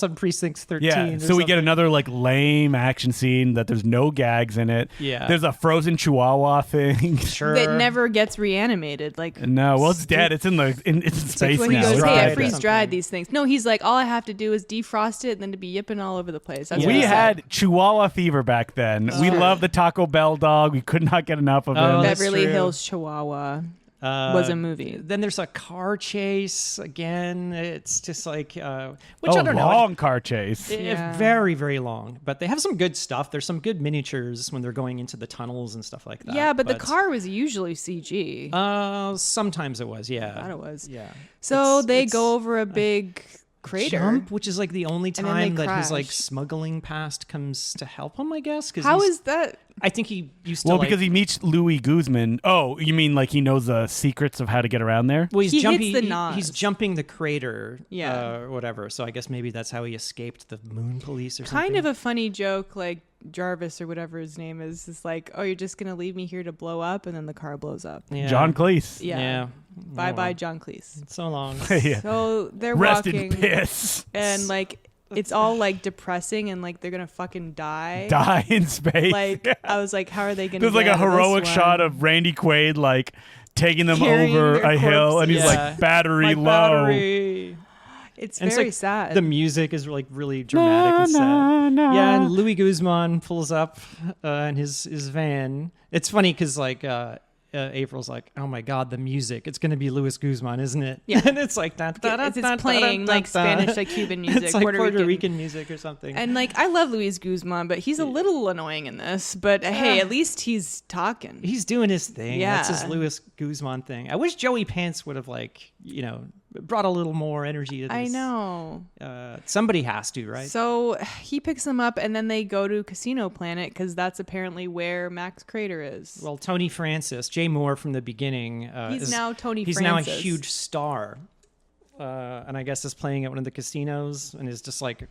on precinct 13. Yeah, or so we get something. another like lame action scene that there's no gags in it. Yeah. There's a frozen chihuahua thing. Sure. That never gets reanimated. Like No, well it's dead. It's it's in space when he now. goes, It's "Hey, I dead. freeze dried Something. these things." No, he's like, "All I have to do is defrost it, and then to be yipping all over the place." That's what We he said. had Chihuahua fever back then. We Sure. loved the Taco Bell dog. We could not get enough of Oh, him. that's Beverly true. Hills Chihuahua was a movie. Then there's a car chase again. It's just like, which I Oh, don't know. long car chase. Yeah. Very, very long. But they have some good stuff. There's some good miniatures when they're going into the tunnels and stuff like that. Yeah, but the car was usually CG. Sometimes it was, yeah. I thought it was. Yeah. So they it's go over a big crater. jump, which is like the only And then they time that his like crash. smuggling past comes to help him, I guess. How is that? I think he used to. Well, like, because he meets Louis Guzman. Oh, you mean like he knows the secrets of how to get around there? Well, he's He jumping. hits the Nas. He's jumping the crater, Yeah. or whatever. So I guess maybe that's how he escaped the moon police or something. Kind of a funny joke, like Jarvis or whatever his name is like, "Oh, you're just gonna leave me here to blow up," and then the car blows up. Yeah. John Cleese. Yeah. Yeah. Bye bye, John Cleese. So long. Yeah. So they're Rest walking, in piss. and like it's all like depressing, and like they're gonna fucking die. Die in space. Like I was like, how are they gonna? There's get like a out of this heroic one? shot of Randy Quaid like taking them Carrying over their a hill, and he's corpses. like battery My low. battery. It's And very it's sad. The music is like really dramatic and sad. Na, na, Yeah, na. and Louis Guzman pulls up in his van. It's funny because like April's like, "Oh my God, the music! It's going to be Louis Guzman, isn't it?" Yeah. And it's like that. it's playing like Spanish, like Cuban music, It's like Puerto Rican. music or something. And like I love Luis Guzman, but he's a little annoying in this. But hey, at least he's talking. He's doing his thing. That's his Yeah. Louis Guzman thing. I wish Joey Pants would have brought a little more energy to this. I know. Somebody has to, right? So he picks them up, and then they go to Casino Planet because that's apparently where Max Crater is. Well, Tony Francis, Jay Moore from the beginning. He's now Tony He's Francis. now a huge star. And I guess is playing at one of the casinos and is just like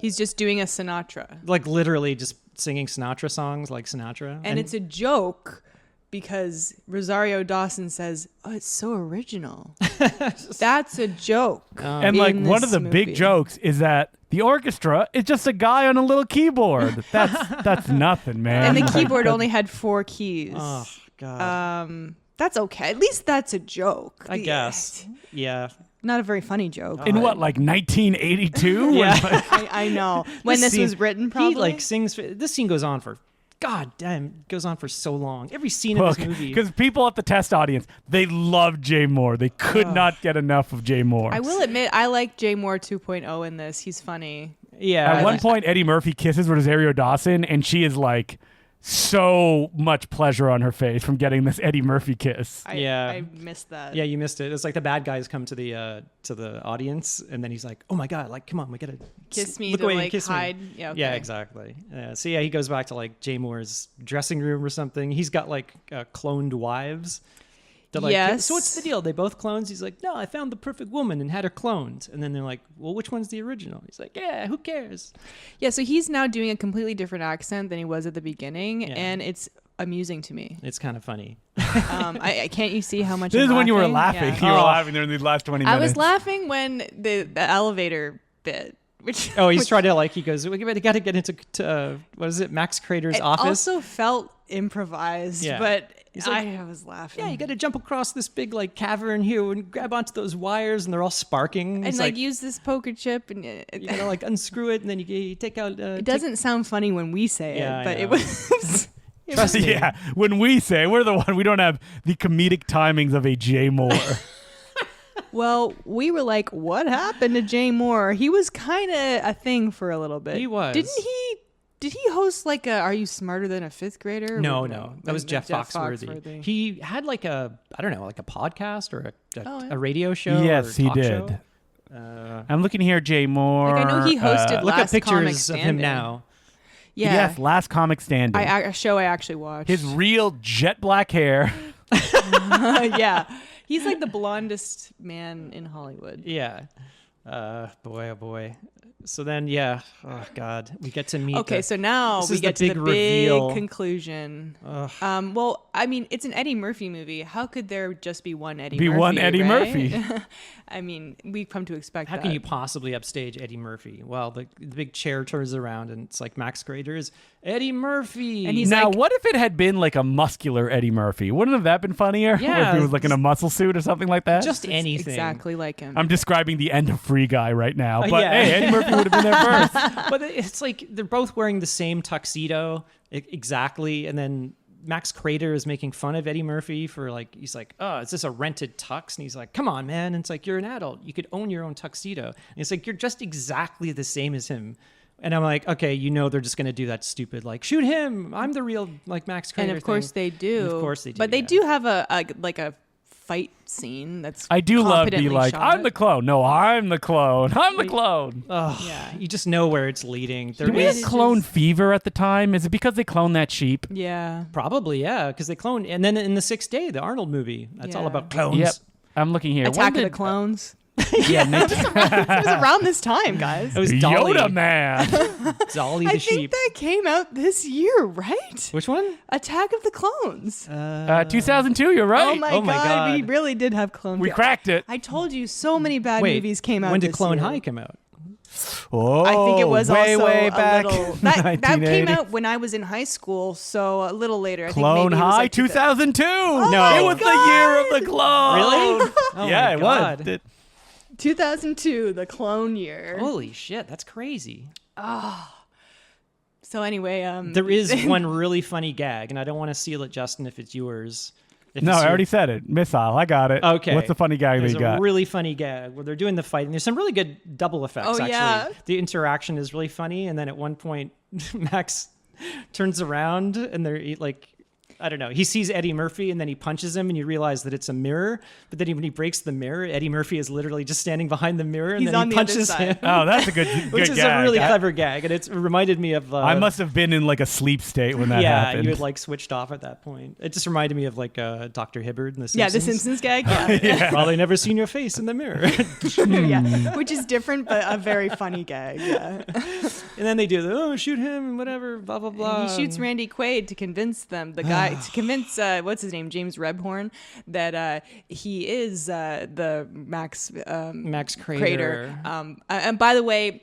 He's just doing a Sinatra, literally just singing Sinatra songs like Sinatra. and it's a joke because Rosario Dawson says, "Oh, it's so original." That's a joke. And like in one of this the big movie. jokes is that the orchestra is just a guy on a little keyboard. That's nothing, man. And the keyboard only had 4 keys. oh god, That's okay. At least that's a joke. I guess. Yeah. Not a very funny joke. In what, like 1982? Yeah. I know. When this scene- was written, probably. He like sings. This scene goes on for. God damn, goes on for so long. Every scene in this movie. Because people at the test audience, they love Jay Moore. They could not get enough of Jay Moore. I will admit, I like Jay Moore 2.0 in this. He's funny. Yeah. At one point, Eddie Murphy kisses Rosario Dawson, and she is like so much pleasure on her face from getting this Eddie Murphy kiss. I missed that. Yeah, you missed it. It's like the bad guys come to the audience, and then he's like, "Oh my god, like, come on, we gotta Kiss me look to away and like kiss me." hide. Yeah, okay. Yeah, exactly. So yeah, he goes back to like Jay Moore's dressing room or something. He's got like cloned wives. They're like, Yes. "So what's the deal? They both clones?" He's like, "No, I found the perfect woman and had her cloned." And then they're like, "Well, which one's the original?" He's like, "Yeah, who cares?" Yeah, so he's now doing a completely different accent than he was at the beginning, Yeah. and it's amusing to me. It's kind of funny. I can't you see how much This I'm is when you were laughing. Yeah. You were Oh. laughing during these last 20 minutes. I was laughing when the elevator bit, which Oh, he's which trying to like. He goes, "We got to get into what is it? Max Crater's it office." also felt improvised, Yeah. but He's like, I was laughing. yeah, you got to jump across this big like cavern here and grab onto those wires, and they're all sparking. And He's like use this poker chip, and you gotta like unscrew it, and then you take out. it doesn't sound funny when we say Yeah, it, I but know. it was. Trust me. Yeah, when we say we're the one, we don't have the comedic timings of a Jay Moore. Well, we were like, what happened to Jay Moore? He was kind of a thing for a little bit. He was. Did he host like a Are You Smarter Than a Fifth Grader? No, With, that was with Jeff Foxworthy. He had like a podcast or a radio show. Yes, or he talk did. Show. I'm looking here, Jay Moore. Like, I know he hosted Look Last at Comic pictures of him Standing. now. Yeah. Yes, Last Comic Standing. A show I actually watched. His real jet black hair. Yeah. He's like the blondest man in Hollywood. Yeah. Boy, oh boy. So then, yeah. Oh God, we get to meet. Okay, so now this we is get the to big the big reveal. conclusion. Ugh. Well, I mean, it's an Eddie Murphy movie. How could there just be one Eddie Be Murphy? one Eddie right? Murphy. I mean, we've come to expect How that. can you possibly upstage Eddie Murphy? Well, the big chair turns around and it's like Max Grader is Eddie Murphy. And he's Now, like- what if it had been like a muscular Eddie Murphy? Wouldn't have that been funnier? Yeah, If he was like in a muscle suit or something like that? just anything. Exactly like him. I'm describing the end of Free Guy right now. But yeah. hey, Eddie Murphy would have been there first. But it's like they're both wearing the same tuxedo exactly, and then Max Crater is making fun of Eddie Murphy for like, he's like, oh, is this a rented tux? And he's like, come on, man. And it's like, you're an adult. You could own your own tuxedo. And it's like, you're just exactly the same as him. And I'm like, okay, they're just going to do that stupid, like, shoot him. I'm the real, like, Max Crater and of course thing. they do. And of course they do. But they yeah. do have a fight scene that's I do love be competently like, shot. I'm the clone. No, I'm the clone. I'm the clone. Ugh, Yeah. You just know where it's leading. There Did we have is clone fever at the time? Is it because they cloned that sheep? Yeah. probably, yeah, because they cloned. And then in The Sixth Day, the Arnold movie, that's all Yeah. about clones. Yep. I'm looking here. Attack When of the Clones. Yeah, It was around this time, guys. It was Dolly. Yoda Man. Dolly the I sheep. think that came out this year, right? Which one? Attack of the Clones. 2002, you're right. Oh my god, we God. really did have clones. We cracked it. I told you so many bad Wait, movies came out. when did this Clone year. High come out? Oh, I think it was way, also way back. a little. That came 1980. out when I was in high school, so a little later. I Clone think maybe it was High like 2002. No. it was the year of the clone. Really? Oh yeah, my it God. was. 2002, the clone year. Holy shit, that's crazy. So anyway, There is one really funny gag, and I don't want to seal it, Justin, if it's yours. If No, it's I your- already said it. Missile. I got it. Okay. What's the funny gag There's that you a got? really funny gag where they're doing the fight, and there's some really good double effects, Oh, actually. yeah. The interaction is really funny, and then at one point, Max turns around, and they're like, I don't know. He sees Eddie Murphy, and then he punches him, and you realize that it's a mirror. But then when he breaks the mirror, Eddie Murphy is literally just standing behind the mirror, and He's then on he the other punches side. him. Oh, that's a good, Which good is gag. a really clever gag, and it reminded me of. I must have been in like a sleep state when that yeah, happened. you had like switched off at that point. It just reminded me of like Dr. Hibbert in The Simpsons. yeah, the Simpsons gag. Yeah. Probably never seen your face in the mirror. yeah, which is different, but a very funny gag. Yeah, And then they do the shoot him and whatever, blah blah blah. he shoots Randy Quaid to convince them, the guy, to convince what's his name, James Rebhorn, that he is the Max Crater. And by the way,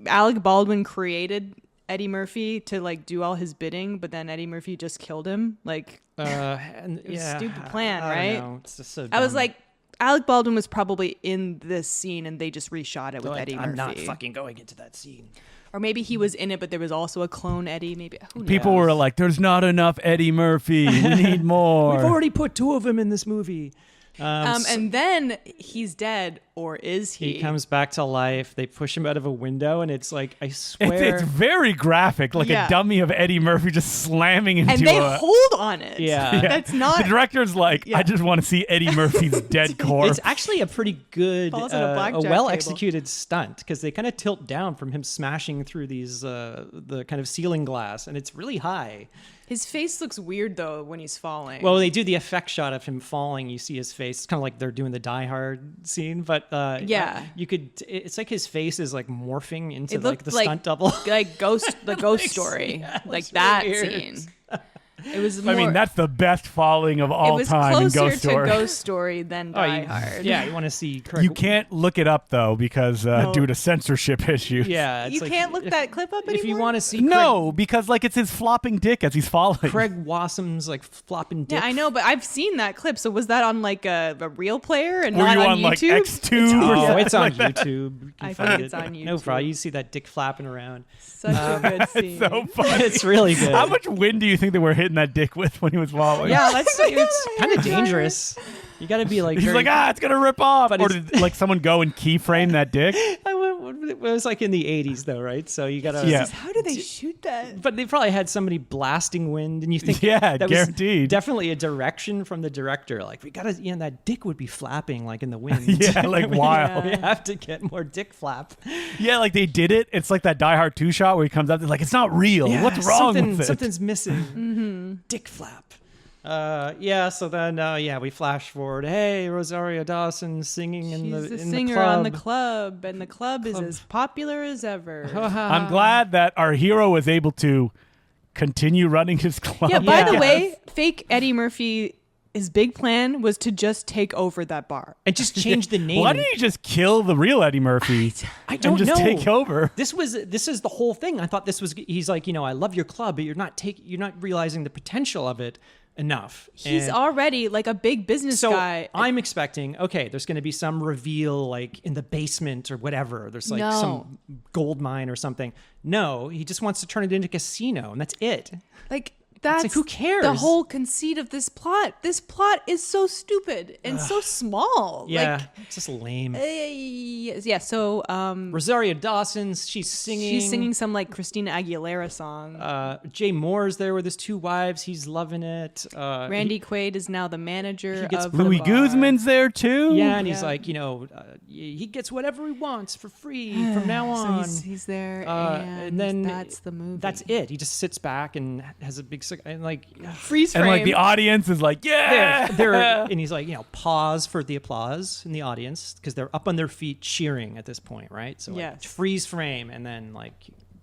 Alec Baldwin created Eddie Murphy to like do all his bidding, but then Eddie Murphy just killed him. Like, And, was a yeah, stupid plan, I don't right? know. It's just so I was dumb. like, Alec Baldwin was probably in this scene, and they just reshot it with Like, Eddie I'm Murphy. not fucking going into that scene. Or maybe he was in it, but there was also a clone Eddie. Maybe who knows? People were like, "There's not enough Eddie Murphy. We need more." We've already put two of them in this movie. and then he's dead, or is he? He comes back to life. They push him out of a window, and it's like, I It's, swear. it's very graphic, like Yeah. a dummy of Eddie Murphy just slamming into and they a. hold on it. Yeah. That's not. The director's like, Yeah. I just want to see Eddie Murphy's dead corpse. It's actually a pretty good, Falls on a blackjack well-executed stunt because they kind of tilt down from him smashing through these the kind of ceiling glass, and it's really high. His face looks weird though when he's falling. Well, they do the effect shot of him falling. You see his face. It's kind of like they're doing the Die Hard scene, but Yeah. you could. It's like his face is like morphing into it like looked the like stunt double. like Ghost, the Ghost Story, Yeah, it like looks that really weird. scene. It was more, I mean, that's the best falling of all it was time in closer Ghost to Story. Ghost Story than Die Hard. Yeah, you want to see Craig. You can't look it up though because due to censorship issues. Yeah, it's You like, can't look that clip up anymore? If you want to see No, because like it's his flopping dick as he's falling. Craig Wassum's like flopping dick. Yeah, I know, but I've seen that clip. So was that on like a real player and Were not you on on like YouTube? X2 or Oh, something it's on like that? YouTube. You can I find think it. it's on No YouTube. problem. You see that dick flapping around. Such a good scene. So funny. It's really good. How much wind do you think they were hitting that dick with when he was falling? Yeah, it's kind of dangerous. You got to be like. He's very, like, it's gonna rip off. But Or it's- did like someone go and keyframe that dick? It was like in the 80s though, right? So you got to. Yeah. How do they shoot that? But they probably had somebody blasting wind, and you think Yeah, that guaranteed. was definitely a direction from the director. Like we gotta, that dick would be flapping like in the wind. Yeah, like wild. We have to get more dick flap. Yeah, like they did it. It's like that Die Hard 2 shot where he comes up. They're like, it's not real. What's wrong with it? Something's missing. Dick flap. Yeah. So then, we flash forward. Hey, Rosario Dawson singing in She's the the in singer the club. on the club, and the club is as popular as ever. I'm glad that our hero was able to continue running his club. Yeah, by the Yes. way, fake Eddie Murphy, his big plan was to just take over that bar. And just change the name. Why didn't he just kill the real Eddie Murphy I don't and just know. take over? This is the whole thing. I thought this was. He's like, I love your club, but you're not realizing the potential of it enough. He's And already like a big business so guy. I'm expecting, okay, there's going to be some reveal like in the basement or whatever. There's like No. some gold mine or something. No, he just wants to turn it into a casino, and that's it. Like that's like, who cares? The whole conceit of this plot. This plot is so stupid and so small. Yeah, Like, it's just lame. yeah. So Rosario Dawson, she's singing. she's singing some like Christina Aguilera song. Jay Moore's there with his two wives. He's loving it. Randy Quaid is now the manager gets of the Louis bar. Guzman's there too. Yeah, and he's Yeah. like, he gets whatever he wants for free from now So on. he's there, And then that's the movie. That's it. He just sits back and has a big and like freeze frame. And like the audience is like, yeah. and he's like, pause for the applause in the audience because they're up on their feet cheering at this point, right? So like, Yes. freeze frame and then like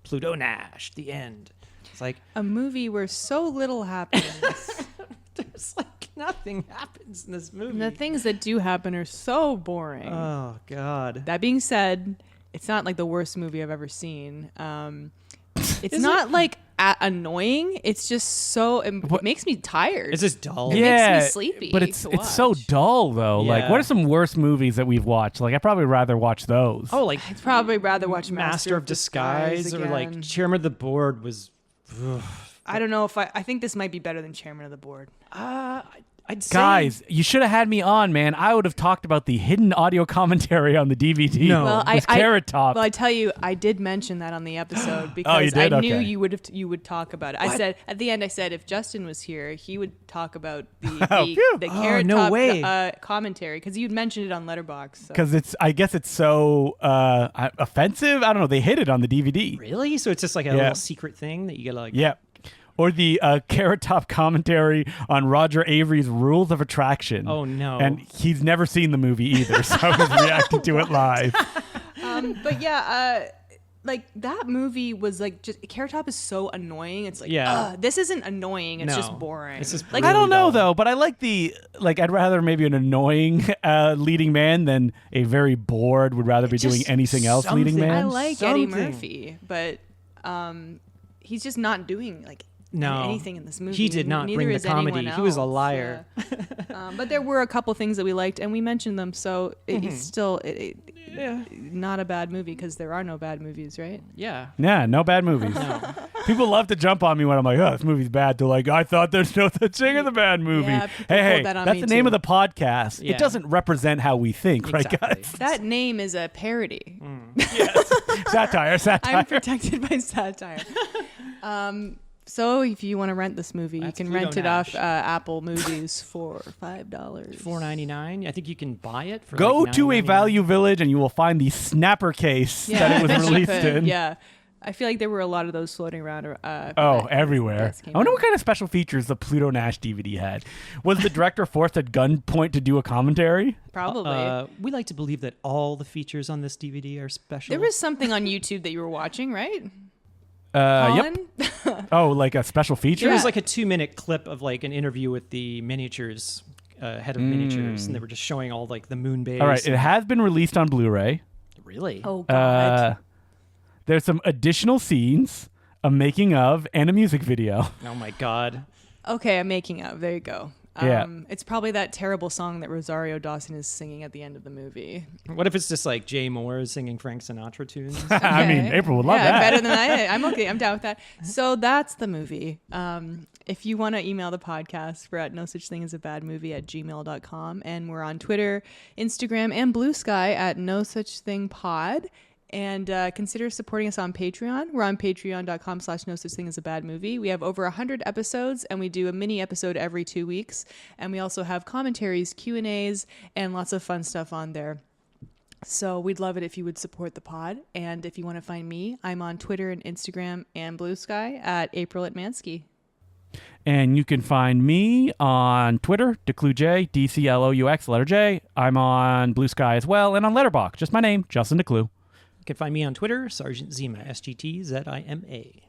Pluto Nash, the end. It's like a movie where so little happens. there's like nothing happens in this movie. And the things that do happen are so boring. Oh God. That being said, it's not like the worst movie I've ever seen. It's not like annoying. It's just so it makes me tired. It's just dull. It Yeah, makes me sleepy but it's to so watch. dull though. Like, Yeah. what are some worst movies that we've watched? Like, I'd probably rather watch those. Oh, like I'd probably rather watch Master of Disguise or like again. Chairman of the Board was. I don't know if I think this might be better than Chairman of the Board. I'd say Guys, you should have had me on, man. I would have talked about the hidden audio commentary on the DVD. No. Well, with Carrot Top. Well, I tell you, I did mention that on the episode because you did? I knew Okay. you would talk about it. I said at the end, I said if Justin was here, he would talk about the phew. Carrot no Top way. commentary because you'd mentioned it on Letterboxd. So. Because I guess it's so offensive. I don't know. They hid it on the DVD. Really? So it's just like a little secret thing that you gotta like. Yep. Or the Carrot Top commentary on Roger Avery's Rules of Attraction. Oh, no. And he's never seen the movie either, so I was reacting to it live. But yeah, like that movie was like just Carrot Top is so annoying. It's like, Yeah. this isn't annoying. It's just No. boring. It's just like I don't know dull. though, but I like I'd rather maybe an annoying leading man than a very bored would rather be doing Just anything else leading something. man. I like Eddie Something. Murphy, but he's just not doing like No. anything in this movie. He did not Neither bring the is anyone comedy. He was a else, liar. yeah. But there were a couple things that we liked, and we mentioned them. So Mm-hmm. it's still not a bad movie because there are no bad movies, right? Yeah. Yeah, no bad movies. People love to jump on me when I'm like, oh, this movie's bad. They're like, I thought there's no such thing as a bad movie. Yeah, people hey, pulled that on that's me the name too. of the podcast. Yeah. It doesn't represent how we think, right, Exactly. guys? That name is a parody. Satire. I'm protected by satire. So if you want to rent this movie, That's you can Pluto rent it Nash. off Apple Movies for $5. $4.99. I think you can buy it for Go like to a $9.99. Value Village and you will find the snapper case that it was you released could, in. Yeah. I feel like there were a lot of those floating around. Oh, everywhere. I wonder what kind of special features the Pluto Nash DVD had. Was the director forced at gunpoint to do a commentary? Probably. We like to believe that all the features on this DVD are special. There was something on YouTube that you were watching, right? Colin? Yep. Oh, like a special feature? There was like a 2-minute clip of like an interview with the miniatures head of miniatures, and they were just showing all like the moon base. All right, it has been released on Blu-ray. Really? Oh, God. There's some additional scenes, a making of, and a music video. Oh my God. Okay, a making of. There you go. Yeah. It's probably that terrible song that Rosario Dawson is singing at the end of the movie. What if it's just like Jay Moore singing Frank Sinatra tunes? I mean, April would love yeah, that. Better than I'm okay. I'm down with that. So that's the movie. If you want to email the podcast, we're at nosuchthingAsAbadmovie@gmail.com. And we're on Twitter, Instagram, and Blue Sky at nosuchthingpod. And consider supporting us on Patreon. We're on patreon.com/nosuchthingAsAbadmovie. We have over 100 episodes, and we do a mini episode every 2 weeks. And we also have commentaries, Q&As, and lots of fun stuff on there. So we'd love it if you would support the pod. And if you want to find me, I'm on Twitter and Instagram and Blue Sky at April at Mansky. And you can find me on Twitter, DeClueJ, DCLOUX, letter J. I'm on Blue Sky as well, and on Letterboxd, just my name, Justin DeClue. You can find me on Twitter, Sergeant Zima, SGTZIMA.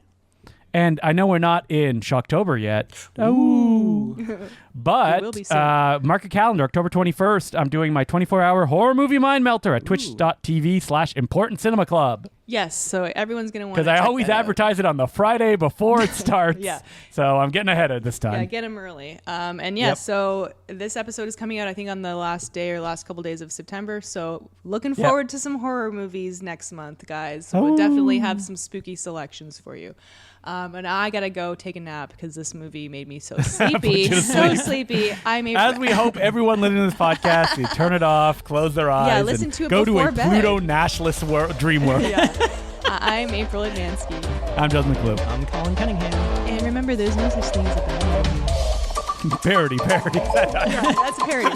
And I know we're not in Shocktober yet. Ooh. But It will be soon. mark your calendar, October 21st. I'm doing my 24-hour horror movie mind melter at twitch.tv/Important Cinema Club. Yes, so everyone's going to want to Because I always advertise it on the Friday before it starts. Yeah. So I'm getting ahead of this time. Yeah, get them early. And yeah, Yep. So this episode is coming out, I think, on the last day or last couple days of September. So looking forward to some horror movies next month, guys. So we'll definitely have some spooky selections for you. And I got to go take a nap because this movie made me so sleepy. So sleepy. As we hope everyone listening to this podcast, they turn it off, close their eyes, listen and to it go to before a bed. Pluto Nashless dream world. Yeah. I'm April Advansky. I'm Justin McClue. I'm Colin Cunningham. And remember, there's no such thing as a bad movie. Parody. Yeah, that's a parody.